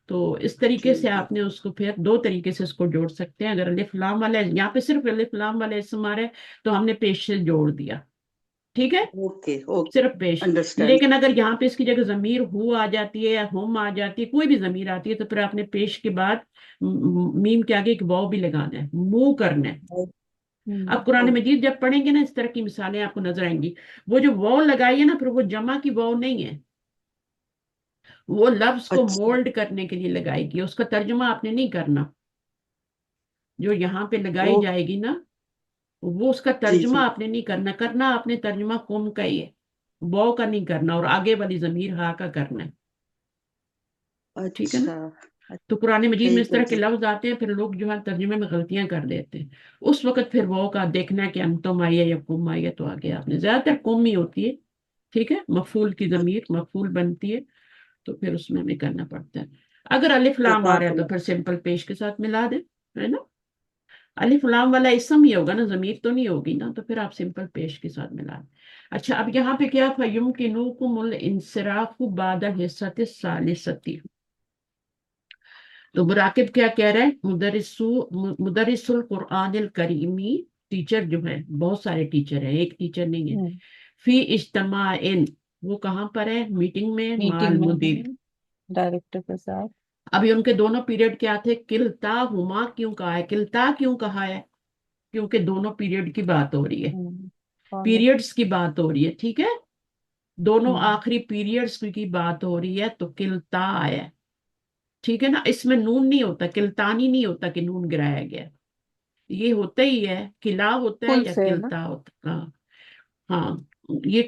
S1: तो इस तरीके
S5: जी
S1: से
S5: जी।
S1: आपने उसको फिर दो तरीके से इसको जोड़ सकते हैं। अगर अलिफ लाम वाला है, यहाँ पे सिर्फ अलिफ लाम वाला इसम आ रहा है तो हमने पेश से जोड़ दिया, ठीक है,
S5: ओके ओके।
S1: सिर्फ पेश।
S5: अंडरस्टैंड।
S1: लेकिन अगर यहाँ पे इसकी जगह जमीर हु आ जाती है या हुम आ जाती है, कोई भी जमीर आती है, तो फिर आपने पेश के बाद मीम के आगे एक वाव भी लगाना है, मुंह करना है। अब कुरान
S5: ओके।
S1: मजीद जब पढ़ेंगे ना, इस तरह की मिसालें आपको नजर आएंगी। वो जो वाव लगाई है ना, फिर वो जमा की वाव नहीं है, वो लफ्ज को
S5: अच्छा।
S1: मोल्ड करने के लिए लगाएगी, उसका तर्जुमा आपने नहीं करना। जो यहाँ पे लगाई
S5: ओ।
S1: जाएगी ना, वो उसका
S5: जी
S1: तर्जुमा
S5: जी।
S1: आपने नहीं करना, करना आपने तर्जुमा कुम का ही है, वाव का नहीं करना, और आगे वाली जमीर हा का करना है, ठीक है ना।
S5: अच्छा।
S1: तो कुरान मजीद में इस
S5: ठीक है
S1: तरह के
S5: जी।
S1: लफ्ज आते हैं, फिर लोग जो है तर्जुमे में गलतियां कर देते हैं। उस वक्त फिर वाव का देखना है कि अंतुम आई है या कुम आई है, तो आगे आपने ज्यादातर कुम ही होती है, ठीक है, मफूल की जमीर मफूल बनती है, तो फिर उसमें हमें करना पड़ता है। अगर अलिफ लाम आ रहा है तो
S5: जज़ाकल्लाह।
S1: फिर सिंपल पेश के साथ मिला दे, है ना। अलिफ लाम वाला इसम ही होगा ना, जमीर तो नहीं होगी ना, तो फिर आप सिंपल पेश के साथ मिला दें। अच्छा, अब यहाँ पे क्या, फयुम किनुकुमुल इंसिराफु बादा हिस्सति सालिसती। तो मुराकिब क्या कह रहा है, मुदरिसुल कुरानिल करीमी, टीचर जो है, बहुत सारे टीचर हैं, एक टीचर नहीं है। फी इज्तमाइन, वो कहाँ पर है, मीटिंग में, माल
S2: मीटिंग में
S1: मुदीर।
S2: है डायरेक्टर के साथ।
S1: अभी उनके दोनों पीरियड क्या थे, किलता हुमा क्यों कहा है, किलता क्यों कहा है, क्योंकि दोनों पीरियड की बात हो रही है,
S2: हम्म, कौन है?
S1: पीरियड्स की बात हो रही है, ठीक है। دونوں آخری پیریڈز کی بات ہو رہی ہے تو کلتا آیا ہے، ٹھیک ہے نا. اس میں نون نہیں ہوتا، کلتانی نہیں ہوتا کہ نون گرایا گیا. یہ ہوتا ہی ہے، قلعہ ہوتا ہے
S2: کل
S1: یا
S2: سے ہے نا؟
S1: کلتا ہوتا. ہاں ہاں، یہ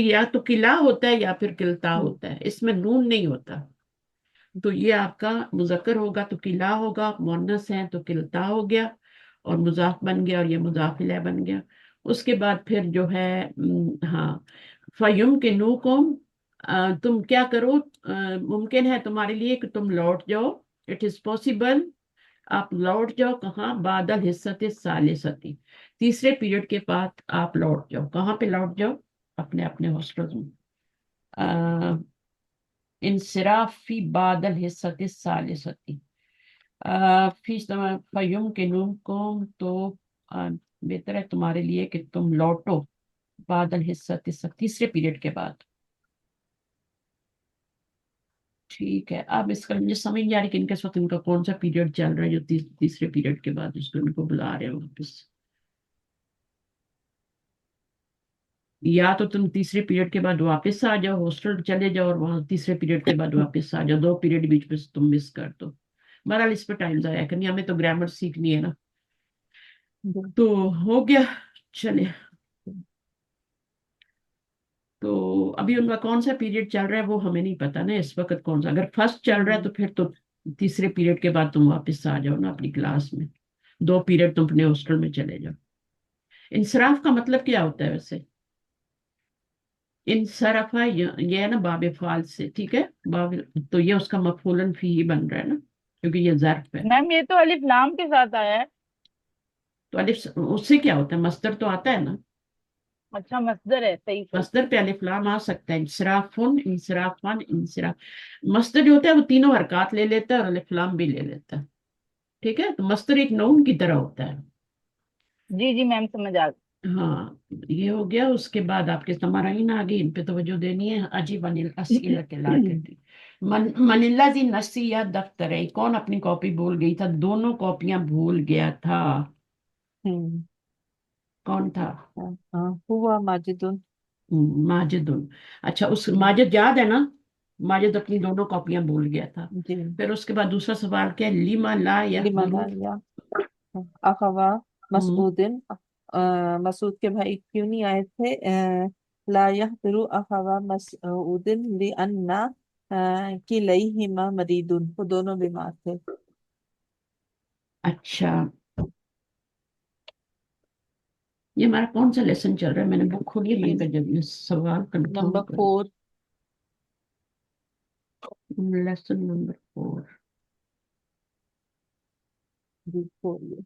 S1: یا تو قلعہ ہوتا ہے یا پھر کلتا ہوتا ہے، اس میں نون نہیں ہوتا. تو یہ آپ کا مذکر ہوگا تو قلعہ ہوگا، مؤنث ہے تو کلتا ہو گیا اور مضاف بن گیا، اور یہ مضاف الیہ بن گیا. اس کے بعد پھر جو ہے ہاں، فَيُمْكِنُكُمْ، تم کیا کرو، ممکن ہے تمہارے لیے کہ تم لوٹ جاؤ. اٹ از پاسبل، آپ لوٹ جاؤ کہاں، بعد الحصۃ الثالثۃ، تیسرے پیریڈ کے بعد آپ لوٹ جاؤ. کہاں پہ لوٹ جاؤ؟ اپنے اپنے ہاسٹل میں. انصراف فی بعد الحصۃ الثالثۃ، فی فَيُمْكِنُكُمْ، تو بہتر ہے تمہارے لیے کہ تم لوٹو بعد الحصۃ، تیسرے پیریڈ کے بعد. ٹھیک ہے. اب اس کا مجھے سمجھ نہیں آ رہی کہ ان کے وقت ان کا کون سا پیریڈ چل رہا ہے جو تیسرے پیریڈ کے بعد اس کو ان کو بلا رہے ہیں واپس. یا تو تم تیسرے پیریڈ کے بعد واپس آ جاؤ، ہاسٹل چلے جاؤ، اور وہاں تیسرے پیریڈ کے بعد واپس آ جاؤ. 2 پیریڈ بیچ میں تم مس کر دو. بہرحال اس پہ ٹائم ضائع کرنی، ہمیں تو گرامر سیکھنی ہے نا. تو ہو گیا. چلے، تو ابھی ان کا کون سا پیریڈ چل رہا ہے وہ ہمیں نہیں پتا نا اس وقت کون سا. اگر فرسٹ چل رہا ہے تو پھر تو تیسرے پیریڈ کے بعد تم واپس آ جاؤ نا اپنی کلاس میں. 2 پیریڈ تم اپنے ہاسٹل میں چلے جاؤ. انصراف کا مطلب کیا ہوتا ہے ویسے؟ انصرفا یہ ہے نا باب فعال سے، ٹھیک ہے. باب، تو یہ اس کا مفعول فی ہی بن رہا ہے نا، کیونکہ یہ ظرف ہے.
S4: میم یہ تو الف لام کے ساتھ آیا ہے.
S1: تو الف اس سے کیا ہوتا ہے؟ مصدر تو آتا ہے نا.
S4: اچھا مصدر ہے، صحیح صحیح.
S1: مصدر پہ الف لام آ سکتا ہے. انصرافن، انصرافن، انصراف. مصدر جو ہوتا ہے وہ تینوں حرکات لے لیتا ہے اور الف لام بھی لے لیتا ہے. ٹھیک ہے. تو مصدر ایک نون کی طرح ہوتا ہے.
S4: جی جی میم سمجھ آ گئی.
S1: ہاں، یہ ہو گیا. اس کے بعد آپ کے تمارین آ گئی، ان پہ توجہ دینی ہے. عجیب انل اسئلۃ لا کرتی من الذی نسی دفتر، کون اپنی کاپی بھول گئی تھا؟ دونوں کاپیاں بھول گیا تھا. کون تھا؟
S2: ہوا ماجد.
S1: ماجد. اچھا، اس ماجد یاد ہے نا؟ ماجد اپنی دونوں کاپیاں بھول گیا تھا.
S2: جی.
S1: پھر اس کے بعد دوسرا سوال کیا ہے؟ لیما لا
S2: لمن
S1: یحضر.
S2: یا اخوا مسعودن، مسعود کے بھائی کیوں نہیں آئے تھے؟ لا يحضر اخوا مسعودن لأن کلیہما مریض، وہ دونوں بیمار تھے.
S1: اچھا، یہ ہمارا کون سا لیسن چل رہا ہے؟ میں نے بک کھولی ہے، میں نے کہا جب یہ سوال کنفرم
S2: نمبر
S1: کرو.
S2: 4.
S1: Lesson number 4.
S2: جی کھولیے،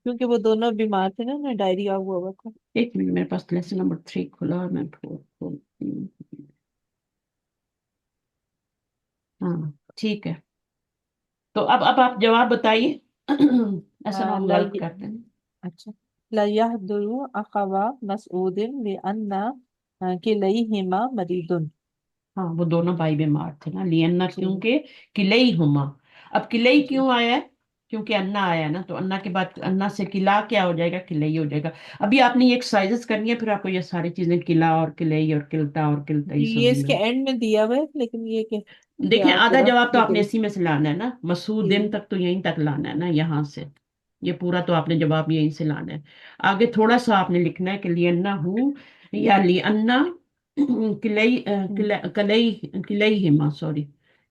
S2: کیونکہ وہ دونوں بیمار تھے نا، انہیں ڈائریا ہوا ہوا تھا.
S1: ایک منٹ، میرے پاس لیسن نمبر 3 کھلا اور میں 4 کھولتی ہوں. ہاں ٹھیک ہے. تو اب آپ جواب بتائیے. ایسا نہ ہم غلط کر دیں.
S2: اچھا. لا يحضر اخوا مسعود لأن کلیہما مریض.
S1: ہاں، وہ دونوں بھائی بیمار تھے نا. لینا
S2: جی.
S1: کیونکہ کلئی ہما. اب کلئی
S2: جی.
S1: کیوں آیا ہے؟ کیونکہ انا آیا نا، تو انا کے بعد انا سے قلعہ کیا ہو جائے گا؟ کلئی ہو جائے گا. ابھی آپ نے یہ ایکسرسائزز کرنی ہے، پھر آپ کو یہ ساری چیزیں قلعہ اور کلئی اور کلتا اور کلتئی
S2: جی یہ
S1: سمجھ
S2: اس
S1: میں
S2: کے
S1: آئیں.
S2: اینڈ میں دیا ہوا ہے، لیکن یہ کہ
S1: دیکھیں،
S2: آپ
S1: آدھا
S2: ذرا
S1: جواب تو آپ نے
S2: ڈیٹیل.
S1: اسی میں سے لانا ہے نا. مسعودن
S2: جی.
S1: تک تو یہیں تک لانا ہے نا، یہاں سے. یہ پورا تو آپ نے جواب یہیں سے لانا ہے. آگے تھوڑا سا آپ نے لکھنا ہے کہ لینا ہوں یا لینا کلئی کلئی کلئی ہما، سوری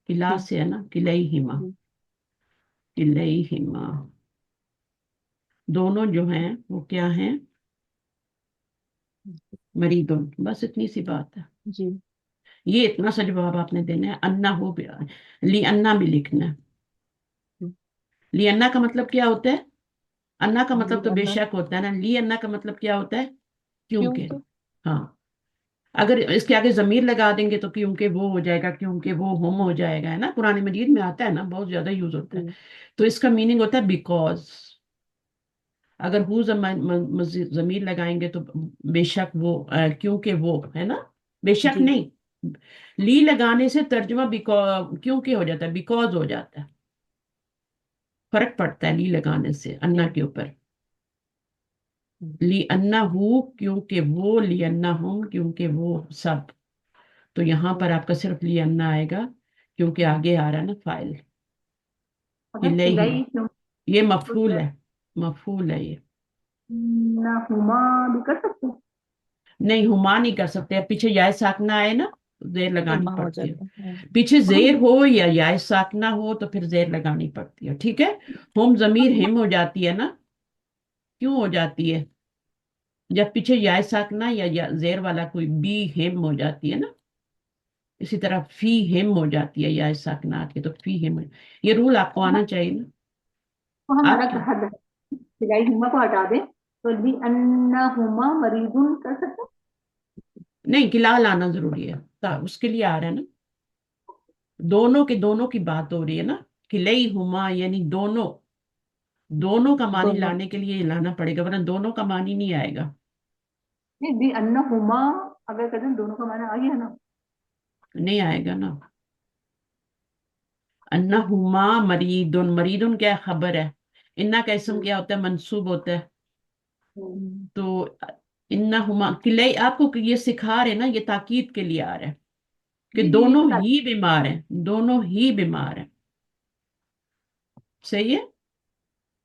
S1: قلعہ
S2: جی.
S1: سے ہے نا، کلئی ہما.
S2: جی.
S1: کلئی ہما دونوں جو ہیں وہ کیا ہیں؟ مریدون. بس اتنی سی بات ہے.
S2: جی.
S1: یہ اتنا سا جواب آپ نے دینا ہے. انا ہو بھی، لی انا بھی لکھنا ہے. لی انا کا مطلب کیا ہوتا ہے؟ انا کا مطلب تو بے شک ہوتا ہے نا. لی انا کا مطلب کیا ہوتا ہے؟ کیونکہ.
S2: کیونکہ.
S1: ہاں، اگر اس کے آگے ضمیر لگا دیں گے تو کیونکہ وہ ہو جائے گا، کیونکہ وہ ہم ہو جائے گا، ہے نا. قرآن مجید میں آتا ہے نا، بہت زیادہ یوز ہوتا ہے.
S2: جی.
S1: تو اس کا میننگ ہوتا ہے بیکوز. اگر ہو ضمیر لگائیں گے تو بے شک وہ، کیونکہ وہ، ہے نا. بے شک
S2: جی.
S1: نہیں، لی لگانے سے ترجمہ کیونکہ ہو جاتا ہے، بیکوز ہو جاتا ہے. فرق پڑتا ہے لی لگانے سے انا کے اوپر. लिअन्नहु क्योंकि वो, लिअन्नहुम क्योंकि वो सब। तो यहाँ पर आपका सिर्फ लिअन्ना आएगा क्योंकि आगे आ रहा है ना फाइल।
S3: मतलब
S1: इलैहि,
S3: इलाई क्यों
S1: ये मफूल है, मफूल है ये।
S3: ना हुमा भी कर सकते हैं।
S1: नहीं, हुमा नहीं कर सकते, अब पीछे या साकना आए ना तो जेर लगानी
S2: हुमा हो
S1: पड़ती है।
S2: जाता है।
S1: पीछे
S3: हम
S1: जेर हो या साकना हो तो फिर जेर लगानी पड़ती है, ठीक है। हम जमीर हिम हो जाती है ना, क्यों हो जाती है? जब पीछे या साकना या जेर वाला कोई बी हिम हो जाती है ना, इसी तरह फी हिम हो जाती है या साकना आती है तो फी हिम। ये रूल आपको आना चाहिए ना।
S3: तो हमारा
S1: आपकी
S3: हद इलाई हुमा को हटा दें तो ली अन्ना हुमा मरीजुन कर सकते हैं।
S1: नहीं, किला लाना जरूरी है, उसके लिए आ रहा है ना। दोनों की बात हो रही है ना, किलई हुमा यानी दोनों, दोनों का मानी
S2: दोनों।
S1: लाने के लिए लाना पड़ेगा, वरना दोनों का मानी नहीं आएगा।
S3: नहीं ली अन्ना हुमा अगर कहते हैं दोनों का माना आ गया ना।
S1: नहीं आएगा ना। अन्नहुमा मरीदुन, मरीदुन क्या है? खबर है। इन्ना का इसम क्या होता है? मंसूब होता है। तो इन्नहुमा किले, आपको ये सिखा रहे ना, ये ताकीद के लिए आ रहा है कि
S3: जी जी
S1: दोनों
S3: बता
S1: ही बीमार हैं, दोनों ही बीमार हैं। सही है।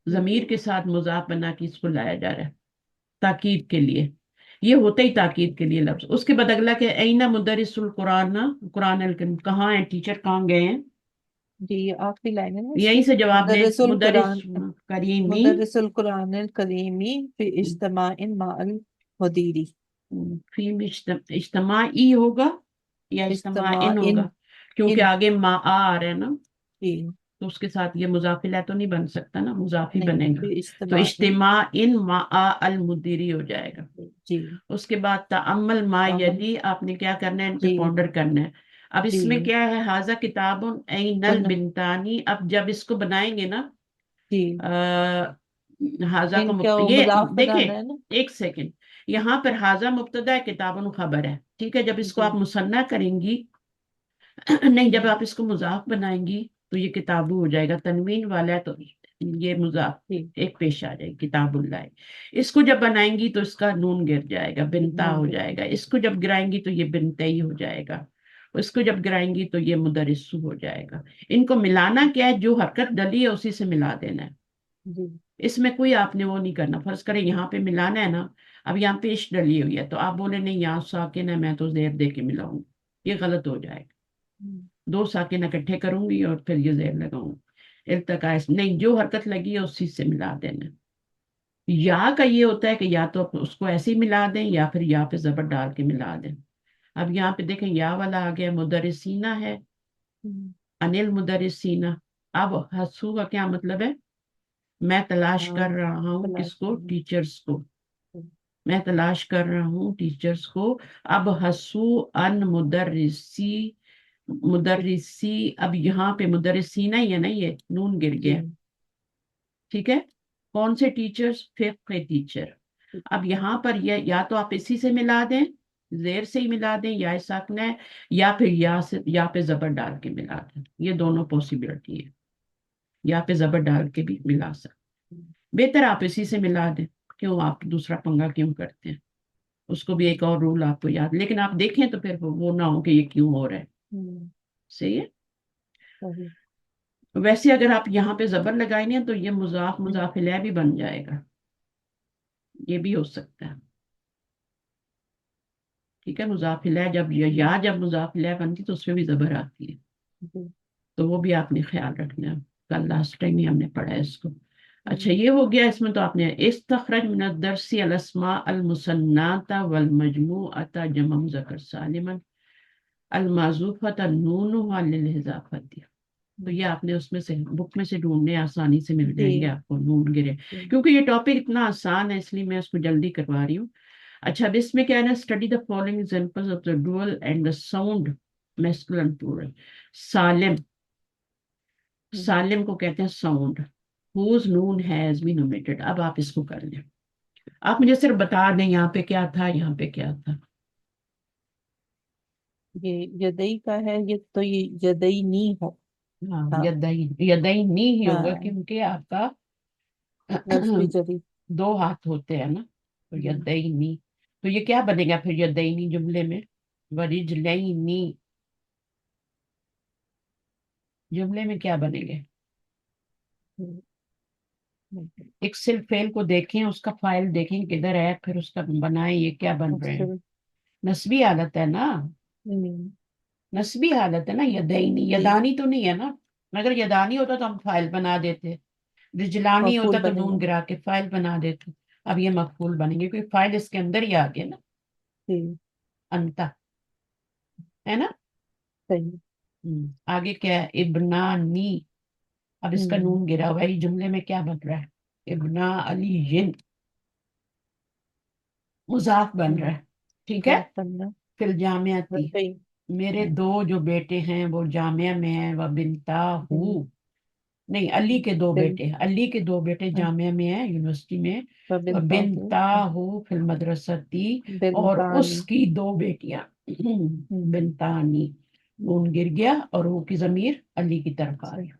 S1: जमीर के साथ मुजाफ बना के इसको लाया जा रहा है ताकीद के लिए। ये होता ही ताकीद के लिए लफ्ज। उसके बाद अगला क्या है? ऐना मुदरिसुल कुरान, कुरान अल करीम, कहाँ है टीचर, कहाँ गए हैं?
S2: जी ये आखिरी लाइन है ना
S1: यहीं
S2: इसकी।
S1: से जवाब दे,
S2: मुदर्रिसुल
S1: मुदरिस
S2: कुरान,
S1: करीमी।
S2: मुदर्रिसुल कुरानिल करीमी फी इज्तिमाइन माअल मुदीरी।
S1: फी में इज्तमाई होगा या इज्तमाइन
S2: इज्तिमाइन
S1: होगा? क्योंकि
S2: इन।
S1: आगे मा आ रहा है ना,
S2: जी
S1: तो उसके साथ ये मुजाफिल है तो नहीं बन सकता ना, मुजाफी
S2: नहीं,
S1: बनेगा।
S2: फी
S1: तो
S2: इज्तिमाइन।
S1: इज्तिमा इन मा अल मुदीरी हो जाएगा।
S2: जी
S1: उसके बाद तअम्मल मा
S2: अमल।
S1: यली, आपने क्या करना है? इन पे
S2: जी
S1: पॉन्डर करना है। अब इसमें
S2: जी
S1: क्या है? हाजा किताबुन ऐनल
S2: बन।
S1: बिनतानी। अब जब इसको बनाएंगे ना,
S2: जी
S1: आ, हाजा का
S2: इनका वो
S1: ये
S2: मुजाफ बनाना है ना।
S1: देखें, एक सेकंड। यहाँ पर हाजा मुब्तदा है, किताबुन खबर है, ठीक है। जब इसको आप
S2: जी
S1: मुसन्ना करेंगी नहीं, जब
S2: हम्म,
S1: आप इसको मुजाफ बनाएंगी तो ये किताबु हो जाएगा। तनवीन वाला है तो ये मुजाफ
S2: जी
S1: एक पेश आ जाएगी, किताबुल्लाह। इसको जब बनाएंगी तो इसका नून गिर जाएगा, बिनता
S2: नून
S1: हो
S2: के।
S1: जाएगा। इसको जब गिराएंगी तो ये बिनतई हो जाएगा। इसको जब गिराएंगी तो ये मुदरिसु हो जाएगा। इनको मिलाना क्या है? जो हरकत डली है उसी से मिला देना है।
S2: जी
S1: इसमें कोई आपने वो नहीं करना। फर्ज करें यहाँ पे मिलाना है ना, अब यहाँ पेश डली हुई है तो आप बोले नहीं यहाँ साकिन है, मैं तो जेर दे के मिलाऊंगी, ये गलत हो जाएगा।
S2: हम्म,
S1: दो साकिन इकट्ठे करूंगी और फिर ये जेर लगाऊंगी। इल्तका नहीं, जो हरकत लगी है उसी से मिला देना। या का ये होता है कि या तो आप उसको ऐसे ही मिला दें या फिर या पे जबर डाल के मिला दें। अब यहाँ पे देखें या वाला आ गया, मुदरिसीना है,
S2: हम्म,
S1: अनिल मुदरिसीना। अब हसू का क्या मतलब है? मैं तलाश कर
S2: हाँ
S1: रहा हूँ
S2: तलाश
S1: किसको?
S2: करना।
S1: टीचर्स को। मैं तलाश कर रहा हूँ टीचर्स को। अब हसू अन मुदर्रिसी, मुदर्रिसी। अब यहाँ पे मुदर्रिसीना ही है ना, ये नून गिर
S2: जी
S1: गया, ठीक है। कौन से टीचर्स? फिक्ह के टीचर। अब यहाँ पर ये या तो आप इसी से मिला दें, जेर से ही मिला दें, या साकना है, या फिर या से या पे जबर डाल के मिला दें। ये दोनों पॉसिबिलिटी है, या पे जबर डाल के भी मिला सकते। बेहतर आप इसी से मिला दें। क्यों आप दूसरा पंगा क्यों करते हैं? उसको भी एक और रूल आपको याद, लेकिन आप देखें तो फिर वो ना हो कि ये क्यों हो रहा है।
S2: हम्म,
S1: सही है।
S2: सही।
S1: वैसे अगर आप यहाँ पे जबर लगाएंगे तो ये मुजाफ
S2: हम्म,
S1: मुजाफिला भी बन जाएगा, ये भी हो सकता है, ठीक है। मुजाफिला जब या जब मुजाफिला बनती तो उसमें भी जबर आती है,
S2: जी
S1: तो वो भी आपने ख्याल रखना है। कल लास्ट टाइम ही हमने पढ़ा है इसको। अच्छा,
S2: हम्म,
S1: ये हो गया। इसमें तो आपने इस्तखरज मिन अद-दर्सी अल अस्मा अल मुसन्नाता वल मजमूअता जमम मुज़क्कर सालिमन अल माज़ूफता नूनुहा लिल इज़ाफती। तो ये आपने उसमें से बुक में से ढूंढने, आसानी से मिल जाएंगे
S2: जी
S1: आपको नून गिरे।
S2: जी
S1: क्योंकि ये टॉपिक इतना आसान है इसलिए मैं इसको जल्दी करवा रही हूँ। अच्छा, अब इसमें क्या है ना, study the following examples of the dual and the sound masculine plural. सालिम,
S2: हम्म,
S1: सालिम को कहते हैं साउंड हुज नून हैज बीन ओमिटेड। अब आप इसको कर लें। आप मुझे सिर्फ बता दें यहाँ पे क्या था, यहाँ पे क्या था।
S2: ये यदई का है, ये तो ये यदई नी हो।
S1: हाँ,
S2: हाँ
S1: यदई, यदई नहीं ही होगा
S2: हाँ
S1: क्योंकि आपका
S2: लफ्ज भी जरी।
S1: दो हाथ होते हैं ना। تو یدینی، تو یہ کیا بنے گا پھر یدینی جملے میں؟ ورجلینی جملے میں کیا بنے گے؟ ایک صرف فعل کو دیکھیں، اس کا فائل دیکھیں کدھر ہے، پھر اس کا بنائیں، یہ کیا بن رہے ہیں؟ نسبی حالت ہے نا، نسبی حالت ہے نا، یدینی، یدانی تو نہیں ہے نا، اگر یدانی ہوتا تو ہم فائل بنا دیتے، رجلانی
S2: مفعول
S1: ہوتا تو
S2: بنے
S1: نون
S2: گا.
S1: گرا کے فائل بنا دیتے. اب یہ مفعول بنیں گے کیونکہ فائل اس کے اندر ہی آ گیا نا،
S2: جی
S1: انتا، ہے نا.
S2: صحیح.
S1: آگے کیا ہے؟ ابنانی، اب اس کا نون گرا ہوا ہے، یہ جملے میں کیا بن رہا ہے؟ ابنا علی مضاف بن رہا ہے، ٹھیک ہے.
S2: بننا.
S1: پھر جامعتی،
S2: صحیح.
S1: میرے دو جو بیٹے ہیں وہ جامعہ میں ہیں، وہ بنتا ہوں، نہیں علی کے دو بیٹے، علی کے دو بیٹے جامعہ میں ہیں، یونیورسٹی میں. بنتا ہو فی المدرستی، اور اس کی دو بیٹیاں بنتانی، نون گر گیا اور وہ کی ضمیر علی کی طرف آ گیا.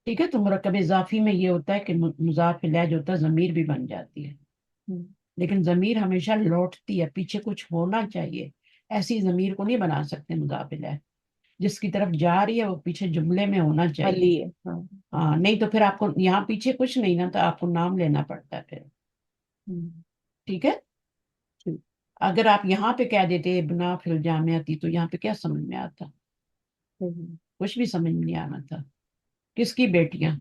S1: ٹھیک ہے. تو مرکب اضافی میں یہ ہوتا ہے کہ مضاف الیہ جو ہوتا ہے ضمیر بھی بن جاتی ہے، لیکن ضمیر ہمیشہ لوٹتی ہے، پیچھے کچھ ہونا چاہیے، ایسی ضمیر کو نہیں بنا سکتے مضاف الیہ، جس کی طرف جا رہی ہے وہ پیچھے جملے میں ہونا چاہیے.
S2: علی ہے. ہاں.
S1: ہاں، نہیں تو پھر آپ کو یہاں پیچھے کچھ نہیں نا، تو آپ کو نام لینا پڑتا ہے پھر. ٹھیک ہے.
S2: ٹھیک.
S1: اگر آپ یہاں پہ کہہ دیتے ابنا فی الجامعتی تو یہاں پہ کیا سمجھ میں آتا؟ کچھ بھی سمجھ میں نہیں آنا تھا. کس کی بیٹیاں؟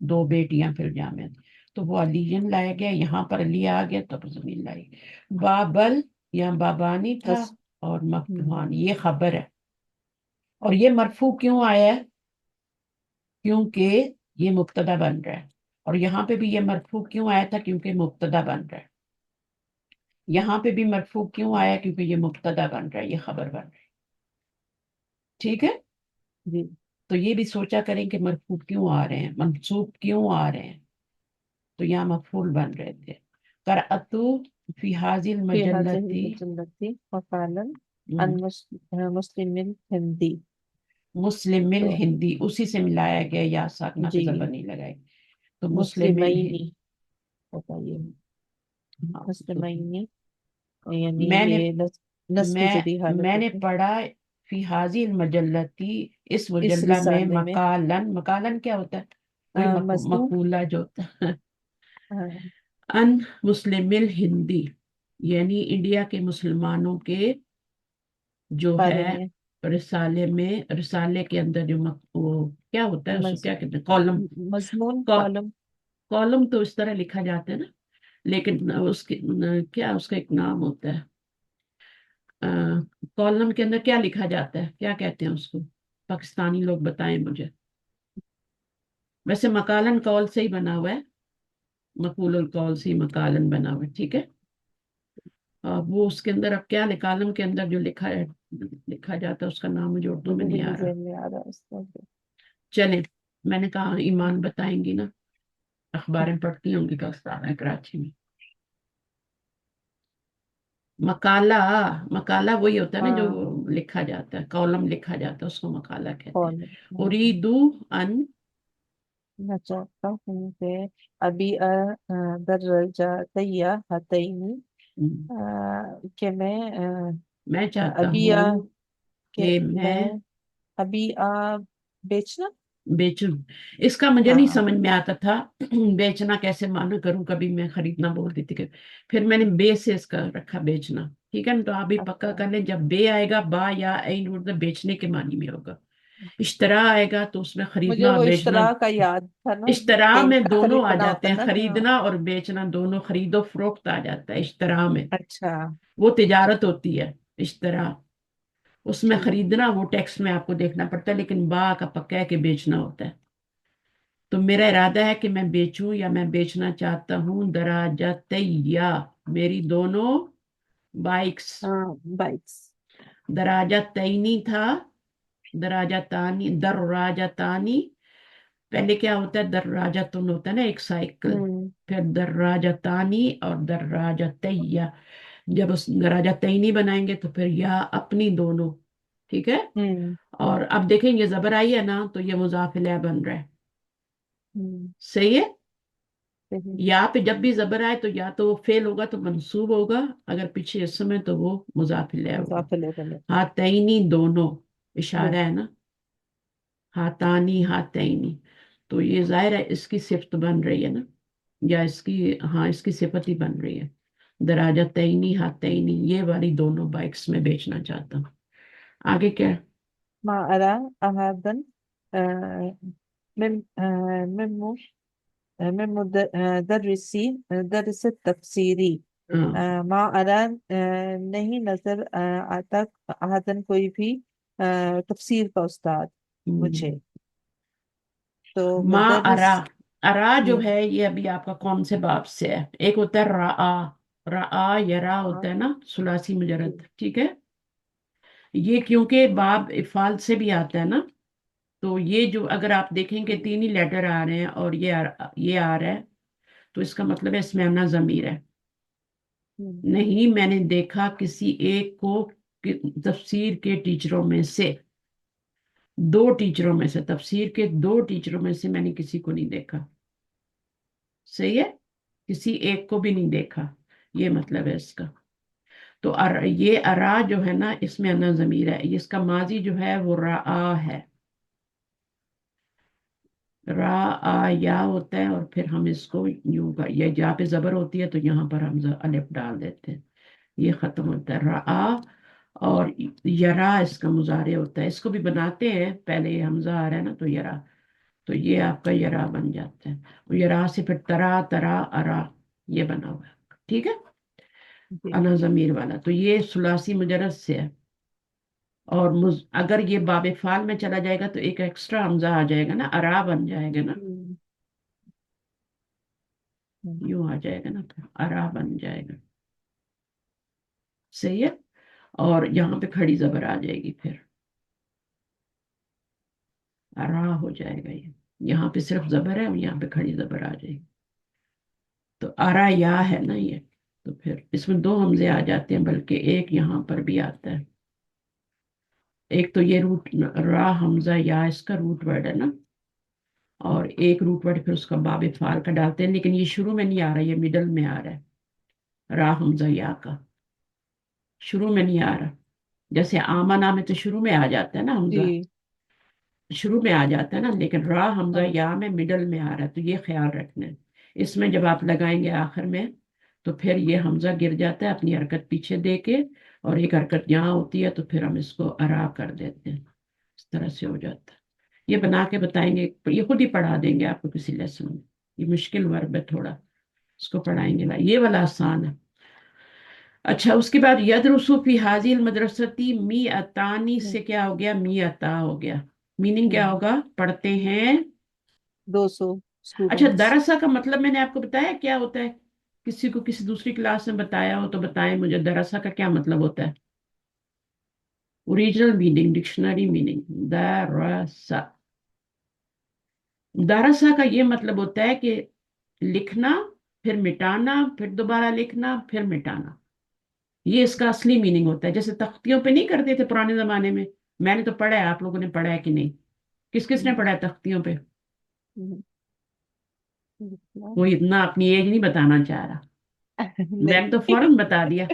S1: دو بیٹیاں فی الجامعتی، تو وہ علی لایا گیا، یہاں پر علی آ گیا تو زمین لائی. بابل یا بابانی تھا
S2: بس.
S1: اور مفتوحان، یہ خبر ہے. اور یہ مرفوع کیوں آیا ہے؟ کیونکہ یہ مبتدا بن رہا ہے. اور یہاں پہ بھی یہ مرفوع کیوں آیا تھا؟ کیونکہ مبتدا بن رہا ہے. یہاں پہ بھی مرفوع کیوں آیا؟ کیونکہ یہ مبتدا بن رہا ہے، یہ خبر بن رہی ہے. ٹھیک ہے.
S2: جی.
S1: تو یہ بھی سوچا کریں کہ مرفوع کیوں آ رہے ہیں، منصوب کیوں آ رہے ہیں. تو یہاں مفعول بن رہے تھے. قرأتو فی حاضر
S2: فی هذه
S1: مجلتی،
S2: المجلة مقالا عن مسلم الهندي.
S1: مسلم
S2: تو
S1: الہندی اسی سے ملایا گیا، یا ساکنہ پہ
S2: جی
S1: زبر نہیں لگائی، تو مسلم
S2: مسلمینی ہوتا ہے،
S1: ہاں. تو
S2: مسلمینی یعنی
S1: میں نے
S2: یہ نسبی جدی حالت
S1: میں نے
S2: ہوتی ہے
S1: پڑھا فی حاضر المجلتی، اس
S2: اس
S1: مجلہ میں
S2: رسالے میں.
S1: مقالن، مقالن کیا ہوتا ہے؟ وہی
S2: مضمون.
S1: مقولہ جو ہوتا ہے.
S2: ہاں.
S1: ان مسلم الہندی، یعنی انڈیا کے مسلمانوں کے جو
S2: بارے
S1: ہے
S2: میں
S1: رسالے میں، رسالے کے اندر جو وہ کیا ہوتا ہے، اس کو
S2: مض-
S1: کیا کہتے ہیں؟ کالم.
S2: مضمون کالم.
S1: کالم تو اس طرح لکھا جاتا ہے نا، لیکن اس کے کیا اس کا ایک نام ہوتا ہے، کالم کے اندر کیا لکھا جاتا ہے، کیا کہتے ہیں اس کو؟ پاکستانی لوگ بتائیں مجھے. ویسے مقالن قول سے ہی بنا ہوا ہے، مقول القول سے ہی مقالن بنا ہوا ہے. ٹھیک ہے. وہ اس کے اندر اب کیا کالم کے اندر جو لکھا جاتا ہے اس کا نام مجھے اردو میں
S2: مجھے بھی
S1: نہیں آ
S2: نہیں
S1: رہا.
S2: ذہن میں آ رہا اس کا.
S1: چلیں، میں نے کہا ایمان بتائیں گی نا، اخباریں پڑھتی ہوں گی دوستانہ کراچی میں. مقالہ، مقالہ وہی ہوتا ہے نا جو
S2: ہاں.
S1: لکھا جاتا ہے، کالم لکھا جاتا ہے، اس کو مقالہ کہتے ہیں.
S2: کالم.
S1: اریدو ان،
S2: میں چاہتا ہوں کہ ابھی درجاتیہ ہاتینی کہ میں
S1: میں چاہتا
S2: ابھی
S1: ہوں
S2: کہ
S1: کہ
S2: میں
S1: میں
S2: ابھی بیچنا.
S1: بیچوں. اس کا مجھے نہیں
S2: ہاں.
S1: سمجھ میں آتا تھا بیچنا کیسے معنی کروں، کبھی میں خریدنا بول دیتی کہ، پھر میں نے بے سے اس کا رکھا بیچنا. ٹھیک ہے نا. تو آپ بھی پکا
S2: اچھا.
S1: کر لیں، جب بے آئے گا با یا عین اردو بیچنے کے معنی میں ہوگا. اشترا آئے گا تو اس میں
S2: مجھے
S1: خریدنا اور
S2: وہ
S1: بیچنا.
S2: اشتراک کا یاد تھا نا
S1: اشترا
S2: کہ ان
S1: میں
S2: کا
S1: دونوں آ
S2: خریدنا
S1: جاتے
S2: ہوتا
S1: ہیں،
S2: نا. ہاں.
S1: خریدنا اور بیچنا دونوں، خرید و فروخت آ جاتا ہے اشترا میں.
S2: اچھا.
S1: وہ تجارت ہوتی ہے اشترا، اس میں
S2: ٹھیک.
S1: خریدنا وہ ٹیکس میں آپ کو دیکھنا پڑتا ہے، لیکن با کا پکا ہے کہ بیچنا ہوتا ہے. تو میرا ارادہ ہے کہ میں بیچوں یا میں بیچنا چاہتا ہوں دراجتیا، میری دونوں بائکس.
S2: ہاں. بائکس.
S1: دراجتینی تھا، دراجتانی، دراجتانی. پہلے کیا ہوتا ہے؟ دراجتن ہوتا ہے نا ایک سائیکل، پھر دراجتانی اور دراجتیا. جب اس دراجتینی بنائیں گے تو پھر یا اپنی دونوں. ٹھیک ہے. اور اب دیکھیں یہ زبر آئی ہے نا، تو یہ مضاف الیہ بن رہا ہے. صحیح ہے.
S2: करते हैं।
S1: या पे जब भी जबर आए तो या तो वो फेल होगा तो मंसूब होगा, अगर पीछे इसम है तो वो मुजाफ इलैह होगा।
S2: मुजाफिल बने
S1: हातैनी दोनों, इशारा
S2: दो।
S1: है ना, हातानी हातैनी, तो ये जाहिर है इसकी सिफत बन रही है ना, या इसकी, हाँ इसकी सिफत ही बन रही है। दराजा तैनी हातैनी, ये वाली दोनों बाइक्स में बेचना चाहता हूँ। आगे क्या है?
S2: मा अरा अहादन अ, मिन मिन من مدرسي درس तफसीरी
S1: हाँ,
S2: माँ अरा नहीं नजर आता अहदन कोई भी तफसीर का उस्ताद मुझे।
S1: हम्म।
S2: तो
S1: माँ अरा,
S2: मुदर्रिस।
S1: अरा जो
S2: हम्म,
S1: है ये अभी आपका कौन से बाब से है? एक होता है रा, रा यरा
S2: हाँ,
S1: होता है ना, सुलासी
S2: जी,
S1: मुजरद, ठीक है। ये क्योंकि बाब इफाल से भी आता है ना, तो ये जो अगर आप देखेंगे तीन ही लेटर आ रहे हैं और ये आ रहा है, तो इसका मतलब है इसमें आना जमीर है।
S2: हम्म,
S1: नहीं मैंने देखा किसी एक को, तफसीर के टीचरों में से, दो टीचरों में से, तफसीर के दो टीचरों में से मैंने किसी को नहीं देखा। सही है, किसी एक को भी नहीं देखा, ये मतलब है इसका। तो ये अरा जो है ना, इसमें अना जमीर है, ये इसका माजी जो है वो रा है। रा आ या होता है, और फिर हम इसको यूं का, ये जहाँ पे जबर होती है तो यहाँ पर हम अलिफ डाल देते हैं, ये खत्म होता है रा। और यरा इसका मुजारे होता है, इसको भी बनाते हैं, पहले ये हमजा आ रहा है ना तो यरा, तो ये आपका यरा बन जाता है। और यरा से फिर तरा तरा अरा, ये बना हुआ है, ठीक है।
S2: जी,
S1: अना जमीर वाला, तो ये सुलासी मुजरद से है। और अगर ये बाबे फाल में चला जाएगा तो एक एक्स्ट्रा हमजा आ जाएगा ना, अरा बन जाएगा ना,
S2: हम्म, हम्म,
S1: यूं आ जाएगा ना, तो अरा बन जाएगा। सही है। और यहाँ पे खड़ी जबर आ जाएगी, फिर अरा हो जाएगा ये, यहाँ पे सिर्फ जबर है और यहाँ पे खड़ी जबर आ जाएगी, तो अरा या है ना ये, तो फिर इसमें दो हमजे आ जाते हैं, बल्कि एक यहाँ पर भी आता है। एक तो ये रूट रा हमजा या इसका रूट वर्ड है ना, और एक रूट वर्ड फिर उसका बाब फाल का डालते हैं, लेकिन ये शुरू में नहीं आ रहा, ये मिडल में आ रहा है, रा हमजा या का शुरू में नहीं आ रहा। जैसे आमना में तो शुरू में आ जाता है ना हमजा,
S2: जी,
S1: शुरू में आ जाता है ना, लेकिन रा हमजा
S2: हाँ,
S1: या में मिडल में आ रहा है, तो ये ख्याल रखना है। इसमें जब आप लगाएंगे आखिर में, तो फिर ये हमजा गिर जाता है अपनी हरकत पीछे दे के, और एक हरकत यहाँ होती है, तो फिर हम इसको अरा कर देते हैं, इस तरह से हो जाता है। ये बना के बताएंगे, ये खुद ही पढ़ा देंगे आपको किसी लेसन में। ये मुश्किल वर्ब है थोड़ा, इसको पढ़ाएंगे ना, ये वाला आसान है। अच्छा, उसके बाद यदरुसु फी हाजिल मदरसती मी अतानी
S2: हम्म,
S1: से क्या हो गया, मी अता हो गया। मीनिंग क्या होगा, पढ़ते हैं।
S2: 200
S1: अच्छा,
S2: स्टूडेंट्स।
S1: दरसा का मतलब मैंने आपको बताया क्या होता है? किसी को किसी दूसरी क्लास में बताया हो तो बताएं मुझे, दरसा का क्या मतलब होता है? ओरिजिनल मीनिंग, डिक्शनरी मीनिंग, दरसा, दरसा का ये मतलब होता है कि लिखना, फिर मिटाना, फिर दोबारा लिखना, फिर मिटाना, ये इसका असली मीनिंग होता है। जैसे तख्तियों पे नहीं करते थे पुराने जमाने में, मैंने तो पढ़ा है, आप लोगों ने पढ़ा है कि नहीं? किस किस ने
S2: हम्म,
S1: पढ़ा है तख्तियों पे?
S2: हम्म, लिखना।
S1: वो इतना अपनी एज नहीं बताना चाह रहा, मैंने तो
S2: नहीं।
S1: फौरन बता दिया।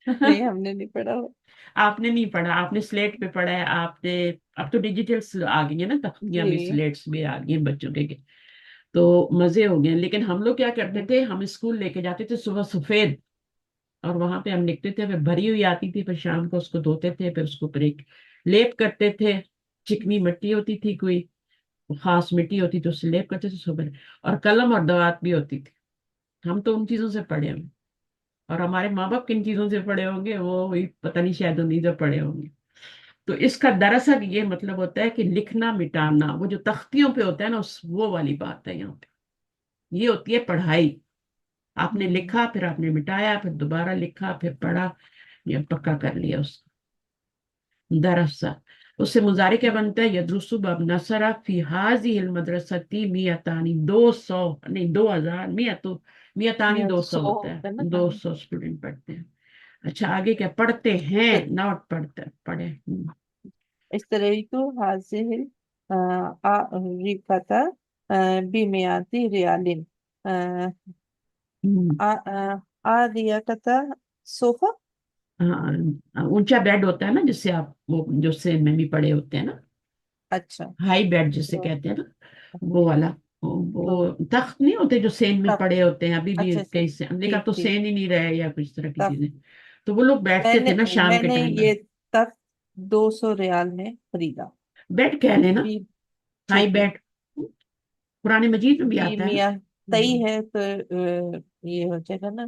S2: नहीं, हमने नहीं पढ़ा हो।
S1: आपने नहीं पढ़ा, आपने स्लेट पे पढ़ा है आपने। अब तो डिजिटल्स आ गई है ना, तख्तियां भी,
S2: जी,
S1: स्लेट्स भी आ गई हैं बच्चों के, तो मजे हो गए। लेकिन हम लोग क्या करते
S2: हम्म,
S1: थे, हम स्कूल लेके जाते थे सुबह सफेद, और वहां पे हम लिखते थे, फिर भरी हुई आती थी, फिर शाम को उसको धोते थे, फिर उसको ऊपर एक लेप करते थे, चिकनी मिट्टी होती थी कोई, खास मिट्टी होती थी, उससे लेप करते थे सुबह। और कलम और दवात भी होती थी। हम तो उन चीजों से पढ़े हैं, और हमारे माँ बाप किन चीजों से पढ़े होंगे वो वही पता नहीं, शायद उन्हीं से पढ़े होंगे। तो इसका दरअसल ये मतलब होता है कि लिखना मिटाना, वो जो तख्तियों पे होता है ना, उस वो वाली बात है यहाँ पे। ये होती है पढ़ाई, आपने
S2: हम्म,
S1: लिखा, फिर आपने मिटाया, फिर दोबारा लिखा, फिर पढ़ा, ये पक्का कर लिया उसको, दरअसल। उससे मुजारे क्या बनता है, यदरुसु बब नसरा फी हाजिहिल मदरसती मियतानी, 200 नहीं 2000, मियतु मियतानी
S2: ये
S1: 200
S2: 100
S1: होता है,
S2: होता है ना, हाँ।
S1: 200 स्टूडेंट पढ़ते हैं। अच्छा, आगे क्या पढ़ते हैं,
S2: तो
S1: नॉट पढ़ते पढ़े।
S2: اشتريت هذه الأريكة بمئة ريال आर्यकता सोफा।
S1: हाँ, ऊंचा बेड होता है ना, जिससे आप वो जो सेन में भी पड़े होते हैं ना,
S2: अच्छा।
S1: हाई बेड जिसे
S2: तो,
S1: कहते हैं ना, वो वाला।
S2: तो
S1: वो तख्त नहीं होते जो सेन में
S2: तब
S1: पड़े होते हैं, अभी भी
S2: अच्छा अच्छा
S1: कई से, लेकिन अब
S2: ठीक
S1: तो
S2: ठीक।
S1: सेन ही नहीं रहे या कुछ तरह की
S2: तब
S1: चीजें। तो वो लोग बैठते थे
S2: मैंने
S1: ना शाम के
S2: मैंने
S1: टाइम में।
S2: ये तक 200 रियाल में खरीदा।
S1: बेड कह लेना,
S2: बी
S1: हाई
S2: ठीक है।
S1: बेड, पुराने मजीद में भी
S2: बी
S1: आता है ना।
S2: मियाँ तई है तो ये हो जाएगा ना,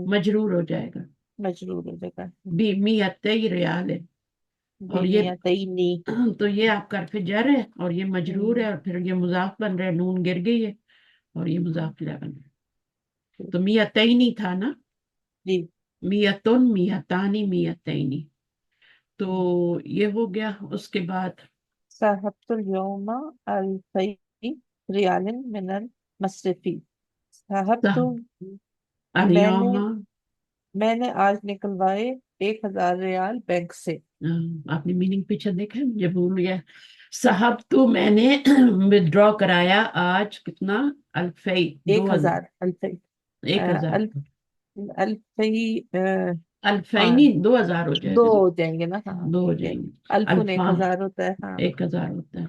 S1: मजरूर हो जाएगा।
S2: मजरूर हो जाएगा।
S1: बी मी अत्ते रियाल है।
S2: बी
S1: और ये
S2: मियाँ तई नी।
S1: तो ये आपका हरफ जर है, और ये मजरूर
S2: हम्म,
S1: है, और फिर ये मुजाफ बन रहा है, नून गिर गई है, और ये मुजाफ इला बन रहा है। तो मियतैनी था ना,
S2: जी।
S1: मियतुन मियतानी मियतैनी। तो ये हो गया। उसके बाद
S2: साहबतुल यौमा अल्फई रियालिन मिनल मसरफी। साहबतु मैंने
S1: अलियोमा,
S2: मैंने आज निकलवाए 1,000 रियाल बैंक से।
S1: आपने मीनिंग पीछे देखा है, मुझे भूल गया। साहब तो मैंने विड्रॉ कराया आज कितना, अल्फई,
S2: एक
S1: 2,000,
S2: हजार अल्फई
S1: 1,000,
S2: अल्फ अल्फई
S1: अल्फैनी
S2: हाँ
S1: 2,000 हो
S2: दो
S1: जाएगा ना,
S2: हो जाएंगे ना, हाँ
S1: 2 हो
S2: ठीक है।
S1: जाएंगे।
S2: अल्फुन एक
S1: अल्फा
S2: हजार होता है, हाँ।
S1: 1,000 होता है।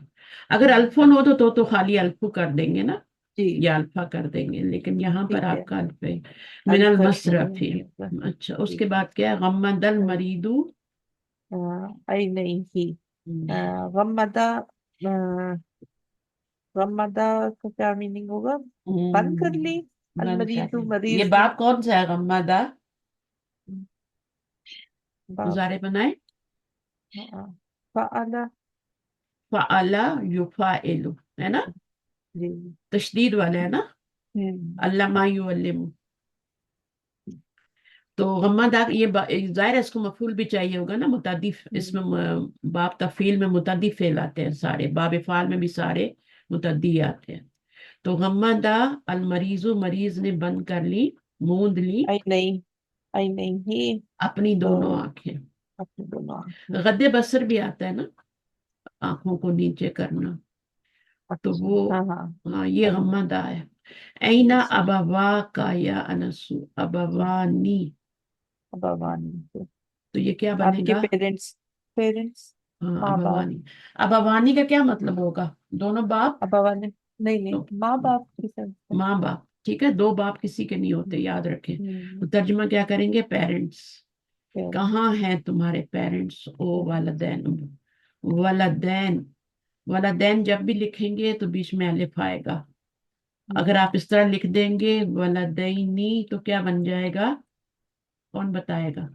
S1: अगर अल्फोन हो तो खाली अल्फू कर देंगे ना,
S2: जी
S1: या अल्फा कर देंगे, लेकिन यहाँ पर
S2: ठीक है।
S1: आपका अल्फ है। मिनल
S2: अल्फ
S1: मसरफी। अच्छा, उसके
S2: ठीक है।
S1: बाद क्या है, गम्मदल मरीदू।
S2: आई नहीं ही। गम्मदा गम्मदा का क्या मीनिंग होगा? बंद कर ली।
S1: बंद कर
S2: अलमरीजु
S1: ली। ये
S2: मरीज ने
S1: बाप कौन सा है, गम्मदा,
S2: बाप।
S1: मुजारे बनाए।
S2: फ़अला
S1: फ़अला युफ़ाइलु, है ना,
S2: जी।
S1: तशदीद वाला है ना,
S2: हम्म
S1: अल्लमा युअल्लिमु। तो गम्मदा ये जाहिर है, इसको मफूल भी चाहिए होगा ना, मुतअद्दी। इसमें
S2: हम्म
S1: बाप तफील में मुतअद्दी फेल आते हैं सारे, बाब फाल में भी सारे मुतअद्दी आते हैं। तो गम्मदा अल मरीजु, मरीज ने बंद कर ली, मूंद ली
S2: आई नहीं ही।
S1: अपनी
S2: तो
S1: दोनों आंखें।
S2: अपने दोनों आँखें।
S1: गद्दे बसर भी आता है ना, आंखों को नीचे करना। तो
S2: अच्छा
S1: वो,
S2: हाँ हाँ।
S1: हाँ, ये
S2: समझ
S1: गम्मदा है। ऐना
S2: गई।
S1: अबवा का या अनसु अबवानी।
S2: अब आवानी से
S1: तो ये क्या
S2: आपके
S1: बनेगा,
S2: पेरेंट्स पेरेंट्स
S1: हाँ
S2: माँ बाप।
S1: अबवानी। अबवानी का क्या मतलब होगा, दोनों बाप।
S2: अब आवानी नहीं नहीं,
S1: तो
S2: माँ बाप की तरफ
S1: माँ बाप, ठीक है, दो बाप किसी के नहीं होते, याद रखें। तो
S2: हम्म
S1: तर्जुमा क्या करेंगे, पेरेंट्स।
S2: parents,
S1: कहाँ हैं तुम्हारे पेरेंट्स, ओ
S2: parents,
S1: वालदैन। वलदैन, वलदैन जब भी लिखेंगे तो बीच में अलिफ आएगा। अगर आप इस तरह लिख देंगे वलदैनी, तो क्या बन जाएगा, कौन बताएगा,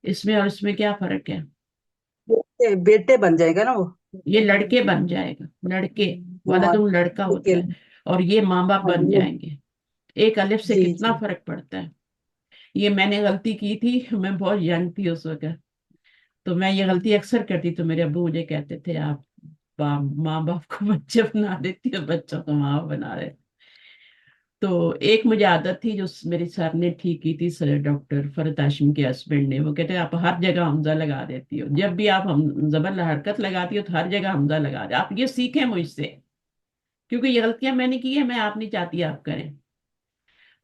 S1: इसमें और इसमें क्या फर्क है।
S5: बेटे बेटे बन जाएगा ना वो।
S1: ये लड़के बन जाएगा, लड़के,
S5: हाँ
S1: वलदुन लड़का
S5: ओके।
S1: होता है, और ये माँ बाप
S5: हाँ
S1: बन
S5: जी
S1: जाएंगे। एक अलिफ से
S5: जी
S1: कितना
S5: जी।
S1: फर्क पड़ता है। ये मैंने गलती की थी, मैं बहुत यंग थी उस वक्त। तो मैं ये गलती अक्सर करती, तो मेरे अब्बू मुझे कहते थे, आप माँ बाप को बच्चे बना देती हो, बच्चों को माँ बाप बना रहे। तो एक मुझे आदत थी जो मेरी सर ने ठीक की थी, सर डॉक्टर फरत हाशिम के हस्बैंड ने, वो कहते हैं आप हर जगह हमजा लगा देती हो, जब भी आप हम जबर हरकत लगाती हो तो हर जगह हमजा लगा दे, आप ये सीखें मुझसे, क्योंकि ये गलतियां मैंने की है, मैं आप नहीं चाहती आप करें।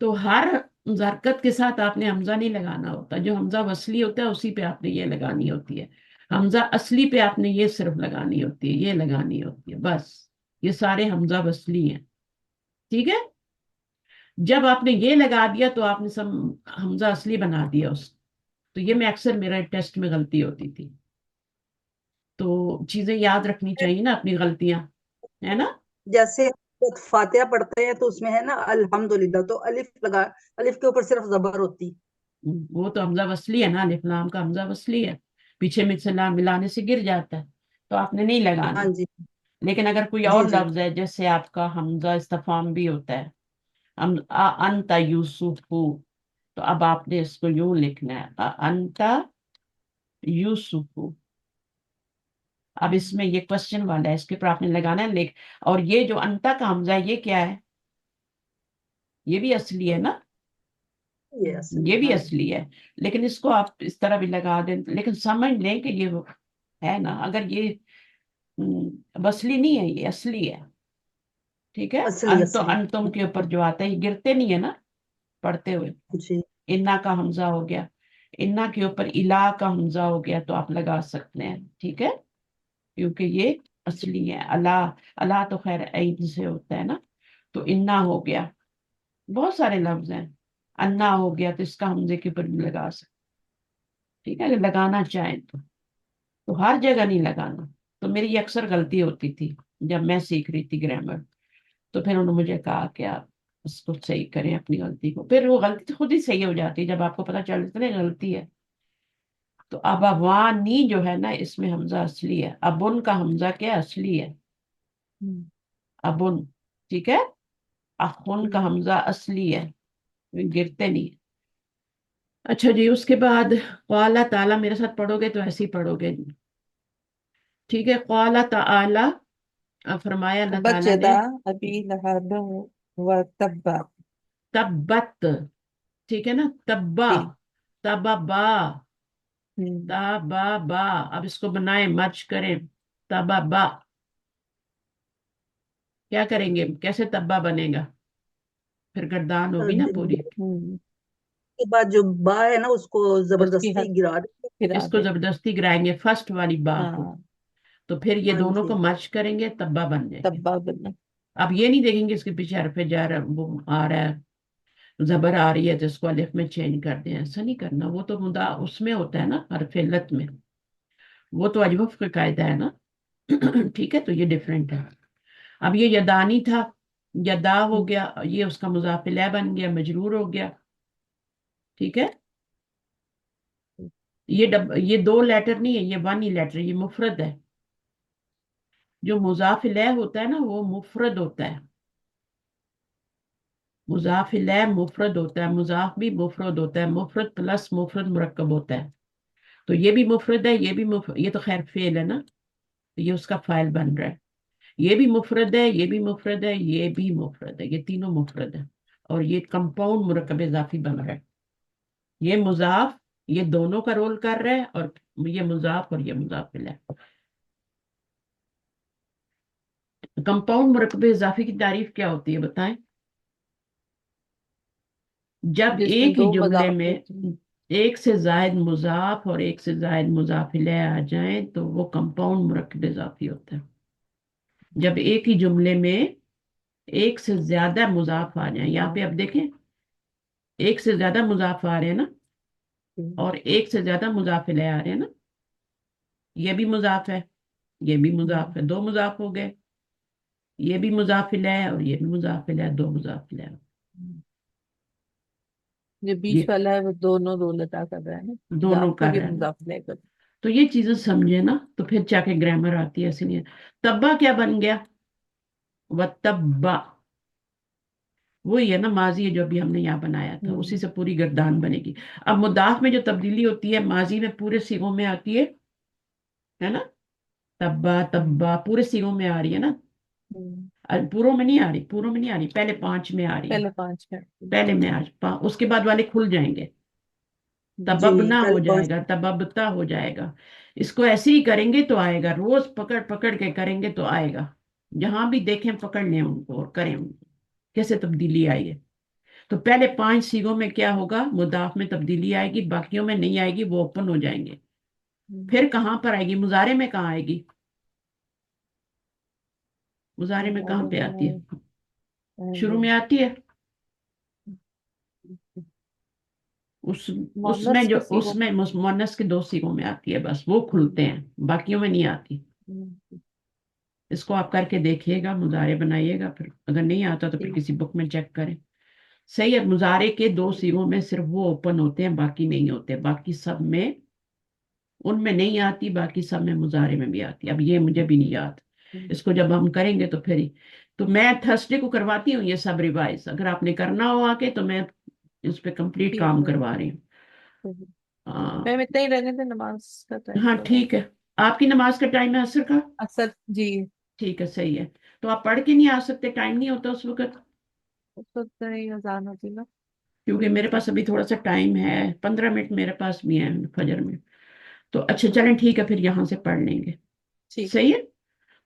S1: तो हर हरकत के साथ आपने हमजा नहीं लगाना होता, जो हमजा वसली होता है उसी पे आपने ये लगानी होती है। हमजा असली पे आपने ये सिर्फ लगानी होती है, ये लगानी होती है बस। ये सारे हमजा वसली हैं, ठीक है। जब आपने ये लगा दिया तो आपने सब हमजा असली बना दिया उस। तो ये मैं अक्सर, मेरा टेस्ट में गलती होती थी। तो चीजें याद रखनी चाहिए ना, अपनी गलतियां, है ना।
S5: जैसे जब फातिहा पढ़ते हैं तो उसमें है ना अल्हम्दुलिल्लाह, तो अलिफ लगा, अलिफ के ऊपर सिर्फ जबर होती।
S1: वो तो हमजा वसली है ना, अलिफ लाम का हमजा वसली है, पीछे में से लाम मिलाने से गिर जाता है, तो आपने नहीं
S5: हाँ
S1: लगाना।
S5: जी
S1: लेकिन अगर कोई
S5: जी
S1: और
S5: जी।
S1: लफ्ज है, जैसे आपका हमजा इस्तफाम भी होता है, अंता यूसुफू, तो अब आपने इसको यूं लिखना है, अंता यूसुफू। अब इसमें ये क्वेश्चन वाला है, इसके ऊपर आपने लगाना है लिख। और ये जो अंता का हमजा है, ये क्या है, ये भी असली है ना,
S5: ये असली
S1: ये भी
S5: हाँ जी।
S1: असली है। लेकिन इसको आप इस तरह भी लगा दें, लेकिन समझ लें कि ये वो है ना, अगर ये वसली नहीं है, ये असली है। ٹھیک ہے.
S5: असली
S1: تو
S5: असली
S1: انتم کے اوپر جو آتا ہے یہ گرتے نہیں ہے نا پڑھتے ہوئے.
S5: जी
S1: انا کا حمزہ ہو گیا, انا کے اوپر الا کا حمزہ ہو گیا تو آپ لگا سکتے ہیں, ٹھیک ہے, کیونکہ یہ اصلی ہے. اللہ, اللہ تو خیر عین سے ہوتا ہے نا, تو انا ہو گیا. بہت سارے لفظ ہیں. انا ہو گیا تو اس کا حمزے کے اوپر بھی لگا سکتے, ٹھیک ہے, اگر لگانا چاہیں تو ہر جگہ نہیں لگانا. تو میری یہ اکثر غلطی ہوتی تھی جب میں سیکھ رہی تھی گرامر. تو پھر انہوں نے مجھے کہا کہ آپ اس کو صحیح کریں اپنی غلطی کو. پھر وہ غلطی خود ہی صحیح ہو جاتی ہے جب آپ کو پتا چل جاتا ہے نا غلطی ہے. تو ابوانی جو ہے نا اس میں حمزہ اصلی ہے. ابن کا حمزہ کیا اصلی ہے, ابن, ٹھیک ہے. اخن کا حمزہ اصلی ہے, گرتے نہیں. اچھا جی, اس کے بعد قال تعالی میرے ساتھ پڑھو گے تو ایسے ہی پڑھو گے, ٹھیک ہے. قال تعالی, فرمایا اللہ
S2: تبت
S1: تعالیٰ نے,
S2: یدا ابی لہب و تب.
S1: تبت, ٹھیک ہے نا, تبا,
S2: جی
S1: تبا,
S2: ہوں،
S1: تبا با. اب اس کو بنائیں, مرج کریں, تبا با. کیا کریں گے, کیسے تبا بنے گا, پھر گردان ہوگی نا پوری.
S2: ہوں،
S5: के बाद जो बा है ना उसको
S2: اس کی
S5: जबरदस्ती
S2: حد
S5: गिरा देंगे
S2: پھرا
S1: اس کو
S2: دے.
S1: زبردستی گرائیں گے فرسٹ والی با کو,
S2: ہاں
S1: تو پھر یہ
S5: हाँ
S1: دونوں کو
S5: जी
S1: مرج کریں گے, تبا بن جائیں گے.
S2: تبا بنا.
S1: اب یہ نہیں دیکھیں گے اس کے پیچھے حرف جر وہ آ رہا ہے, زبر آ رہی ہے تو اس کو الف میں چینج کر دیں, ایسا نہیں کرنا. وہ تو مدا اس میں ہوتا ہے نا حرف علت میں, وہ تو اجوف کا قاعدہ ہے نا. ٹھیک ہے, تو یہ ڈفرینٹ ہے. اب یہ یدانی تھا, یدا ہو گیا, یہ اس کا مضاف الیہ بن گیا, مجرور ہو گیا, ٹھیک ہے. یہ دو لیٹر نہیں ہے, یہ ون ہی لیٹر, یہ مفرد ہے. جو مضاف الیہ ہوتا ہے نا وہ مفرد ہوتا ہے. مضاف الیہ مفرد ہوتا ہے, مضاف بھی مفرد ہوتا ہے, مفرد پلس مفرد مرکب ہوتا ہے. تو یہ بھی مفرد ہے, یہ بھی مفرد, یہ تو خیر فعل ہے نا, تو یہ اس کا فاعل بن رہا ہے. یہ بھی مفرد ہے, یہ بھی مفرد ہے, یہ بھی مفرد ہے, یہ تینوں مفرد ہے. اور یہ کمپاؤنڈ مرکب اضافی بن رہا ہے. یہ مضاف یہ دونوں کا رول کر رہا ہے, اور یہ مضاف اور یہ مضاف الیہ. کمپاؤنڈ مرکب اضافی کی تعریف کیا ہوتی ہے بتائیں؟ جب
S2: جس میں
S1: ایک ہی
S2: دو
S1: جملے
S2: مضاف
S1: میں
S2: ہوتے ہیں.
S1: ایک سے زائد مضاف اور ایک سے زائد مضاف الیہ آ جائیں تو وہ کمپاؤنڈ مرکب اضافی ہوتا ہے. جب ایک ہی جملے میں ایک سے زیادہ مضاف آ جائیں, یہاں پہ اب دیکھیں ایک سے زیادہ مضاف آ رہے ہیں نا, اور ایک سے زیادہ مضاف الیہ آ رہے ہیں نا. یہ بھی مضاف ہے, یہ بھی مضاف ہے, دو مضاف ہو گئے. یہ بھی مضاف الیہ ہے اور یہ بھی مضاف الیہ ہے, دو مضاف الیہ.
S2: جو بیچ
S1: یہ
S2: والا ہے وہ دونوں رول ادا کر رہا ہے نا,
S1: دونوں
S2: مضاف اور
S1: کر
S2: یہ
S1: رہے ہیں.
S2: مضاف لے کر.
S1: تو یہ چیزیں سمجھے نا تو پھر جا کے گرامر آتی ہے, ایسے نہیں ہے. تبا کیا بن گیا, وتبا, وہی ہے نا ماضی ہے جو ابھی ہم نے یہاں بنایا تھا, اسی سے پوری گردان بنے گی. اب مضاف میں جو تبدیلی ہوتی ہے ماضی میں پورے سیغوں میں آتی ہے نا, تبا تبا پورے سیغوں میں آ رہی ہے نا. پوروں میں نہیں آ رہی, پوروں میں نہیں آ رہی, پہلے 5 میں آ رہی ہے.
S2: پہلے 5 منٹ.
S1: پہلے میں آج اس کے بعد والے کھل جائیں گے.
S5: जी
S1: تببنا ہو
S5: पहले
S1: جائے
S5: पांच
S1: گا, تببتا ہو جائے گا. اس کو ایسے ہی کریں گے تو آئے گا, روز پکڑ پکڑ کے کریں گے تو آئے گا. جہاں بھی دیکھیں پکڑ لیں ان کو اور کریں ان کو, کیسے تبدیلی آئی ہے. تو پہلے 5 سیغوں میں کیا ہوگا, مضاف میں تبدیلی آئے گی, باقیوں میں نہیں آئے گی, وہ اوپن ہو جائیں گے. پھر کہاں پر آئے گی, مضارع میں کہاں آئے گی, مضارع میں کہاں پہ آتی ہے, شروع میں آتی ہے. اس میں
S2: مونس
S1: جو
S2: کے
S1: اس
S2: سیغوں
S1: میں مؤنث کے 2 سیغوں میں آتی ہے, بس وہ کھلتے ہیں, باقیوں میں نہیں آتی.
S2: میں.
S1: اس کو آپ کر کے دیکھیے گا, مضارع بنائیے گا, پھر اگر نہیں آتا تو پھر
S2: ٹھیک.
S1: کسی بک میں چیک کریں. صحیح ہے, مضارع کے 2 سیغوں میں صرف وہ اوپن ہوتے ہیں, باقی نہیں ہوتے. باقی سب میں ان میں نہیں آتی, باقی سب میں مضارع میں بھی آتی. اب یہ مجھے بھی نہیں یاد, اس کو جب ہم کریں گے تو پھر ہی. تو میں تھرسڈے کو کرواتی ہوں یہ سب ریوائز, اگر آپ نے کرنا ہو آ کے تو میں اس پہ کمپلیٹ
S2: ٹھیک
S1: کام
S2: ہے.
S1: کروا رہی ہوں.
S2: میم اتنا ہی رہنے تھے, نماز کا ٹائم
S1: ہاں
S2: تو ہے.
S1: ٹھیک ہے, آپ کی نماز کا ٹائم ہے عصر کا,
S2: اکثر جی
S1: ٹھیک ہے صحیح ہے. تو آپ پڑھ کے نہیں آ سکتے, ٹائم نہیں ہوتا اس وقت,
S2: اس وقت نہیں اذان ہوتی نا.
S1: کیونکہ میرے پاس ابھی تھوڑا سا ٹائم ہے, 15 منٹ میرے پاس بھی ہیں فجر میں. تو اچھا چلیں ٹھیک ہے, پھر یہاں سے پڑھ لیں گے.
S2: ٹھیک.
S1: صحیح ہے.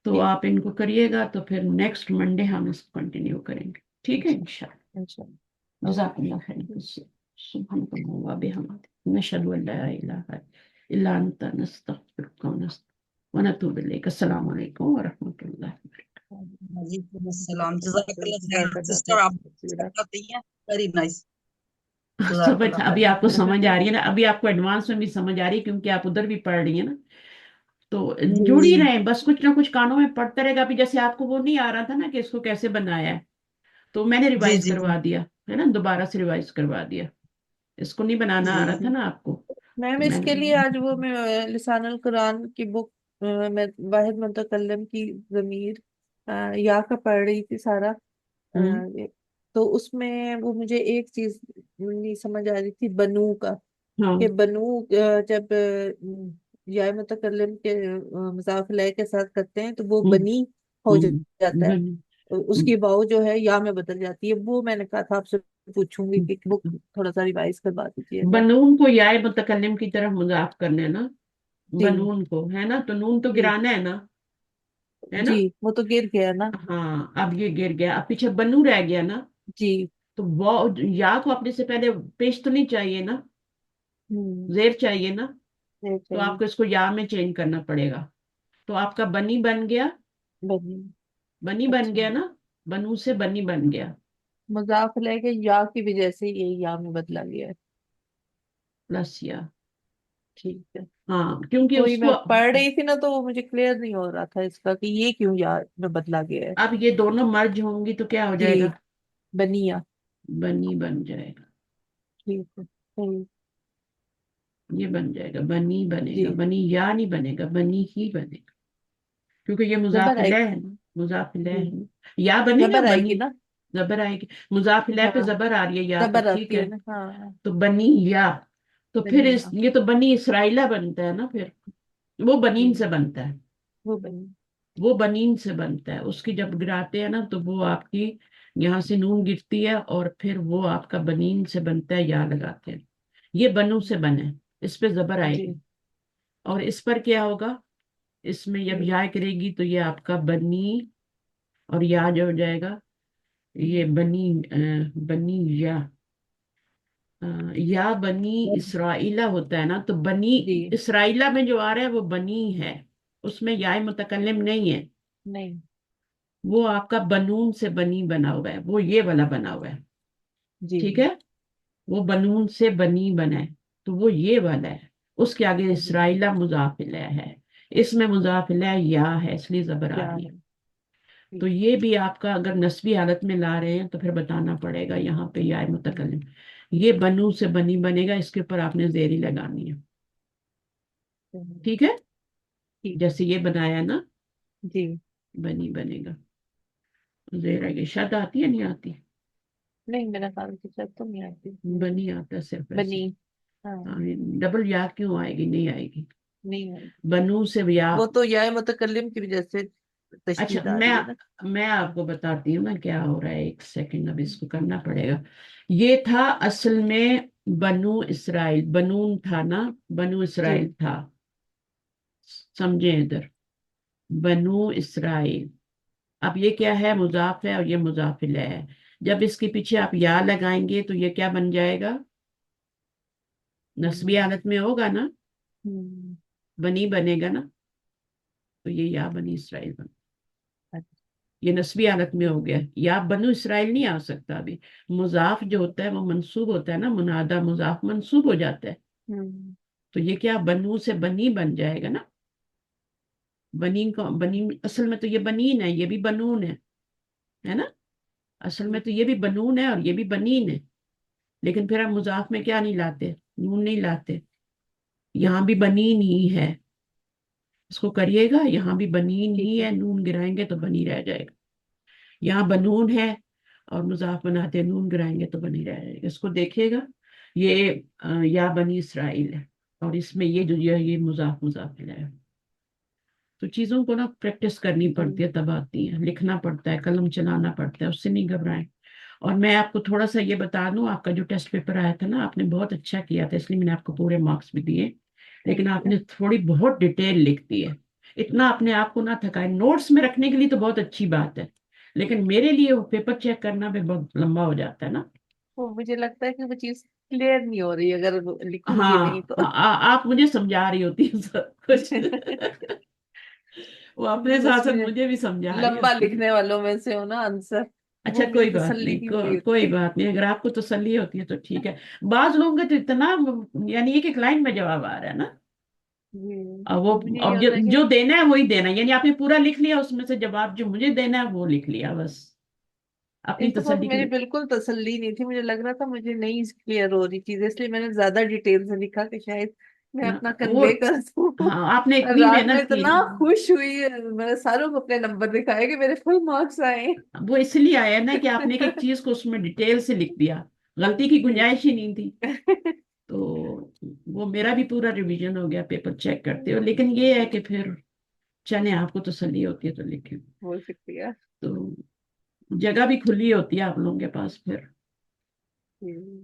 S1: तो
S2: ठीक
S1: आप इनको करिएगा, तो फिर नेक्स्ट मंडे हम इसको कंटिन्यू करेंगे, ठीक है
S2: जी
S1: इंशाल्लाह।
S2: इंशाल्लाह।
S1: जज़ाकल्लाह खैर। सुब्हानकल्लाह व बिहम्दिक नशहदु अन ला इलाहा इल्ला अंता नस्तगफिरुका व नतूबु इलैक। अस्सलामु अलैकुम व रहमतुल्लाहि व बरकातुहू।
S5: वालेकुम अस्सलाम, जज़ाकल्लाह खैर सिस्टर, आप बताती हैं, वेरी नाइस,
S1: समझ
S5: जज़ाकल्लाह
S1: अभी
S5: खैर।
S1: आपको समझ आ रही है ना, अभी आपको एडवांस में भी समझ आ रही है, क्योंकि आप उधर भी पढ़ रही है ना। तो जुड़ ही
S5: जी
S1: रहे, बस कुछ ना कुछ कानों में पढ़ते रहेगा। अभी जैसे आपको वो नहीं आ रहा था ना कि इसको कैसे बनाया है, तो मैंने
S5: जी
S1: रिवाइज
S5: जी जी
S1: करवा दिया है ना, दोबारा से रिवाइज करवा दिया। इसको नहीं बनाना आ रहा था
S5: जी।
S1: ना आपको,
S2: मैम
S1: तो
S2: इसके लिए
S1: मैंने।
S2: आज वो मैं लिसानुल कुरान की बुक मैं वाहिद मुतकल्लम की ज़मीर या का पढ़ रही थी सारा।
S1: हम्म।
S2: तो उसमें वो मुझे एक चीज नहीं समझ आ रही थी, बनू का।
S1: हाँ।
S2: कि बनू जब या मुतकल्लिम के मुज़ाफ इलैह के साथ करते हैं तो वो
S1: हम्म।
S2: बनी हो जाता है।
S1: बन,
S2: तो उसकी वाव जो है या में बदल जाती है। वो मैंने कहा था आपसे पूछूंगी कि बुक थोड़ा सा रिवाइज करवा दीजिएगा।
S1: बनून को याय मुतकल्लिम की तरफ मुजाफ करना है ना,
S2: जी
S1: बनून को, है ना, तो नून तो
S2: जी
S1: गिराना है
S2: जी,
S1: ना।
S2: वो तो गिर गया ना।
S1: हाँ, अब ये गिर गया, अब पीछे बनू रह गया ना।
S2: जी।
S1: तो वो या को अपने से पहले पेश तो नहीं चाहिए ना,
S2: हम्म।
S1: जेर चाहिए ना।
S2: ये
S1: तो
S2: चाहिए।
S1: आपको इसको या में चेंज करना पड़ेगा। तो आपका बनी बन गया,
S2: बनी।
S1: बनी बन
S2: अच्छा,
S1: गया ना, बनू से बनी बन गया,
S2: मुज़ाफ इलैह के या की वजह से ये या में बदला गया है।
S1: प्लस या।
S2: ठीक है।
S1: हाँ, क्योंकि
S2: वही
S1: उसको
S2: मैं पढ़ रही थी ना, तो वो मुझे क्लियर नहीं हो रहा था इसका कि ये क्यों या में बदला गया है।
S1: अब ये दोनों मर्ज होंगी तो क्या हो
S2: जी,
S1: जाएगा,
S2: बनिया।
S1: बनी बन जाएगा।
S2: ठीक है, सही।
S1: ये बन जाएगा, बनी बनेगा,
S2: जी,
S1: बनी या नहीं बनेगा, बनी ही बनेगा, क्योंकि ये
S2: जबर
S1: मुजाफिला
S2: आएगी।
S1: है ना, मुजाफिला
S2: जी,
S1: है ना। या बनेगा
S2: जबर आएगी
S1: बनी,
S2: ना।
S1: जबर आएगी। मुजाफिला पे
S2: हाँ,
S1: जबर आ रही है या पे,
S2: जबर
S1: ठीक
S2: आती
S1: है।
S2: है ना। हाँ,
S1: तो बनी या, तो फिर
S2: बनिया।
S1: ये तो बनी इसराइला बनता है ना फिर। वो बनीन
S2: जी,
S1: से बनता है,
S2: वो बनी।
S1: वो बनीन से बनता है। उसकी जब गिराते हैं ना, तो वो आपकी यहाँ से नून गिरती है, और फिर वो आपका बनीन से बनता है, या लगाते हैं। ये बनू से बने, इस पे जबर
S2: जी
S1: आएगी। और इस पर क्या होगा, इसमें जब
S2: जी।
S1: या करेगी तो ये आपका बनी, और या जो हो जाएगा, ये बनी बनी या बनी इसराइला होता है ना, तो बनी
S2: जी,
S1: इसराइला में जो आ रहा है वो बनी है, उसमें या मुतकल्लिम नहीं है।
S2: नहीं।
S1: वो आपका बनून से बनी बना हुआ है, वो ये वाला बना हुआ है,
S2: जी,
S1: ठीक है। वो बनून से बनी बना है, तो वो ये वाला है। उसके आगे
S2: जी,
S1: इसराइला मुजाफिला है, इसमें मुजाफिला या है, इसलिए जबर आ
S2: क्या
S1: रही
S2: है।
S1: है। तो
S2: ठीक।
S1: ये भी आपका अगर नस्बी हालत में ला रहे हैं, तो फिर बताना पड़ेगा यहाँ पे या मुतकल्लिम। ये बनू से बनी बनेगा, इसके ऊपर आपने जेरी लगानी है, ठीक है।
S2: ठीक।
S1: जैसे ये बनाया ना,
S2: जी।
S1: बनी बनेगा, जेर आएगी। शद आती है नहीं आती,
S2: नहीं, मेरा ख्याल से शायद तो नहीं आती।
S1: बनी आता है सिर्फ ऐसे।
S2: बनी। हाँ,
S1: हाँ, डबल या क्यों आएगी, नहीं आएगी।
S2: नहीं आती।
S1: बनू से या।
S2: वो तो या मुतकल्लिम की वजह से
S1: अच्छा,
S2: तशदीद आ रही है ना।
S1: मैं आपको बताती हूँ ना क्या हो रहा है, एक सेकंड, अब इसको करना पड़ेगा। ये था असल में बनु इसराइल, बनून था ना, बनु
S2: जी
S1: इसराइल था। समझे इधर, बनु इसराइल। अब ये क्या है, मुजाफ है, और ये मुजाफिल है। जब इसके पीछे आप या लगाएंगे तो ये क्या बन जाएगा, नस्बी
S2: हम्म,
S1: हालत में होगा ना,
S2: हम्म,
S1: बनी बनेगा ना, तो ये या बनी इसराइल बन।
S2: अच्छा।
S1: ये नस्बी हालत में हो गया, या बनु इसराइल नहीं आ सकता अभी। मुजाफ जो होता है वो मंसूब होता है ना, मुनादा मुजाफ मंसूब हो जाता है।
S2: हम्म,
S1: तो ये क्या, बनू से बनी बन जाएगा ना। बनी को बनी, असल में तो ये बनीन है, ये भी बनून है ना। असल में तो ये भी बनून है और ये भी बनीन है। लेकिन फिर हम मुजाफ में क्या नहीं लाते, नून नहीं लाते। यहाँ भी बनीन ही है, इसको करिएगा, यहाँ भी बनीन
S2: ठीक
S1: ही
S2: है।
S1: है, नून गिराएंगे तो बनी रह जाएगा। यहाँ बनून है और मुजाफ बनाते हैं, नून गिराएंगे तो बनी रह जाएगा। इसको देखिएगा, ये या बनी इसराइल है, और इसमें ये जो ये मुजाफ मुजाफिल है। तो चीजों को ना प्रैक्टिस करनी पड़ती है, तब आती है। लिखना पड़ता है, कलम चलाना पड़ता है, उससे नहीं घबराएं। और मैं आपको थोड़ा सा ये बता दूं, आपका जो टेस्ट पेपर आया था ना, आपने बहुत अच्छा किया था, इसलिए मैंने आपको पूरे मार्क्स भी दिए। लेकिन
S2: थैंक यू।
S1: आपने थोड़ी बहुत डिटेल लिख दी है, اتنا اپنے آپ کو نہ تھکائے. نوٹس میں رکھنے کے لیے تو بہت اچھی بات ہے, لیکن میرے لیے وہ پیپر چیک کرنا بھی بہت لمبا ہو جاتا ہے نا.
S2: وہ مجھے لگتا ہے کہ وہ چیز کلیئر نہیں ہو رہی اگر لکھوں گی
S1: ہاں
S2: نہیں تو.
S1: آپ مجھے سمجھا رہی ہوتی ہیں سب کچھ. وہ اپنے
S2: بس
S1: ساتھ ساتھ
S2: میں
S1: مجھے بھی سمجھا رہی
S2: لمبا
S1: ہوتی ہیں.
S2: لکھنے والوں میں سے ہوں نا آنسر.
S1: اچھا
S2: وہ مجھے
S1: کوئی بات
S2: تسلی
S1: نہیں,
S2: نہیں ہوئی
S1: کوئی
S2: ہوتی.
S1: بات نہیں, اگر آپ کو تسلی ہوتی ہے تو ٹھیک ہے. بعض لوگوں کا تو اتنا, یعنی ایک ایک لائن میں جواب آ رہا ہے نا.
S2: جی.
S1: وہ
S2: مجھے یہ
S1: اب
S2: ہوتا ہے کہ
S1: جو دینا ہے وہی دینا ہے, یعنی آپ نے پورا لکھ لیا, اس میں سے جواب جو مجھے دینا ہے وہ لکھ لیا بس اپنی
S2: ایک دفعہ تو
S1: تسلی کے
S2: میری
S1: لیے.
S2: بالکل تسلی نہیں تھی, مجھے لگ رہا تھا مجھے نہیں کلیئر ہو رہی چیز, اس لیے میں نے زیادہ ڈیٹیل سے لکھا کہ شاید میں اپنا
S1: وہ
S2: کنوے کر دوں.
S1: ہاں, آپ نے اتنی
S2: رات میں
S1: محنت کی
S2: اتنا
S1: نا.
S2: خوش ہوئی, میں نے ساروں کو اپنے نمبر دکھائے کہ میرے فل مارکس آئے.
S1: وہ اس لیے آیا نا کہ آپ نے ایک ایک چیز کو اس میں ڈیٹیل سے لکھ دیا, غلطی کی گنجائش ہی نہیں تھی. تو وہ میرا بھی پورا ریویژن ہو گیا پیپر چیک کرتے ہو, لیکن یہ ہے کہ پھر چلیں, آپ کو تسلی ہوتی ہے تو لکھیں.
S2: بہت شکریہ.
S1: تو جگہ بھی کھلی ہوتی ہے آپ لوگوں کے پاس پھر.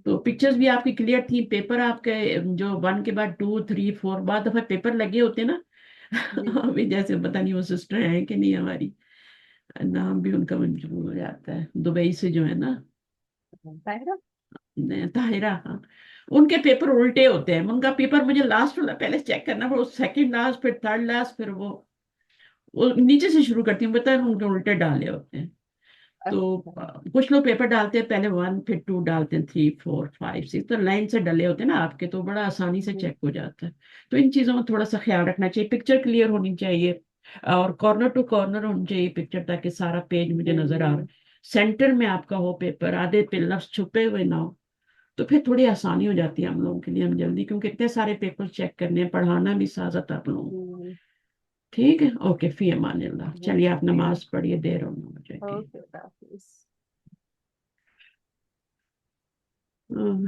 S1: تو پکچرز بھی آپ کی کلیئر تھی, پیپر آپ کے جو 1 کے بعد 2 3 4 بعد دفعہ پیپر لگے ہوتے نا.
S2: جی.
S1: ابھی جیسے پتہ نہیں وہ سسٹر ہیں کہ نہیں ہماری, نام بھی ان کا منظور ہو جاتا ہے, دبئی سے جو ہے نا,
S2: طاہرہ.
S1: طاہرہ. ہاں, ان کے پیپر الٹے ہوتے ہیں. ان کا پیپر مجھے لاسٹ والا پہلے چیک کرنا پڑا, سیکنڈ لاسٹ پھر تھرڈ لاسٹ, پھر وہ نیچے سے شروع کرتی ہوں, بتا ان کے الٹے ڈالے ہوتے ہیں. تو
S2: اچھا.
S1: کچھ لوگ پیپر ڈالتے ہیں پہلے 1 پھر 2 ڈالتے ہیں, 3 4 5 6, تو لائن سے ڈلے ہوتے ہیں نا آپ کے, تو بڑا آسانی سے
S2: جی.
S1: چیک ہو جاتا ہے. تو ان چیزوں میں تھوڑا سا خیال رکھنا چاہیے, پکچر کلیئر ہونی چاہیے, اور کارنر ٹو کارنر ہونی چاہیے پکچر, تاکہ سارا پیج مجھے نظر آ رہا ہے. سینٹر میں آپ کا ہو پیپر, آدھے پہ لفظ چھپے ہوئے نہ ہو, تو پھر تھوڑی آسانی ہو جاتی ہے ہم لوگوں کے لیے, ہم جلدی, کیونکہ اتنے سارے پیپر چیک کرنے ہیں, پڑھانا بھی ساتھ ساتھ آپ لوگوں کو.
S2: جی.
S1: ٹھیک ہے, اوکے, فی امان اللہ.
S2: بہت
S1: چلیے آپ
S2: شکریہ.
S1: نماز پڑھیے, دیر ہونا مجھے کہ
S2: اوکے, اللہ حافظ.
S1: ہاں.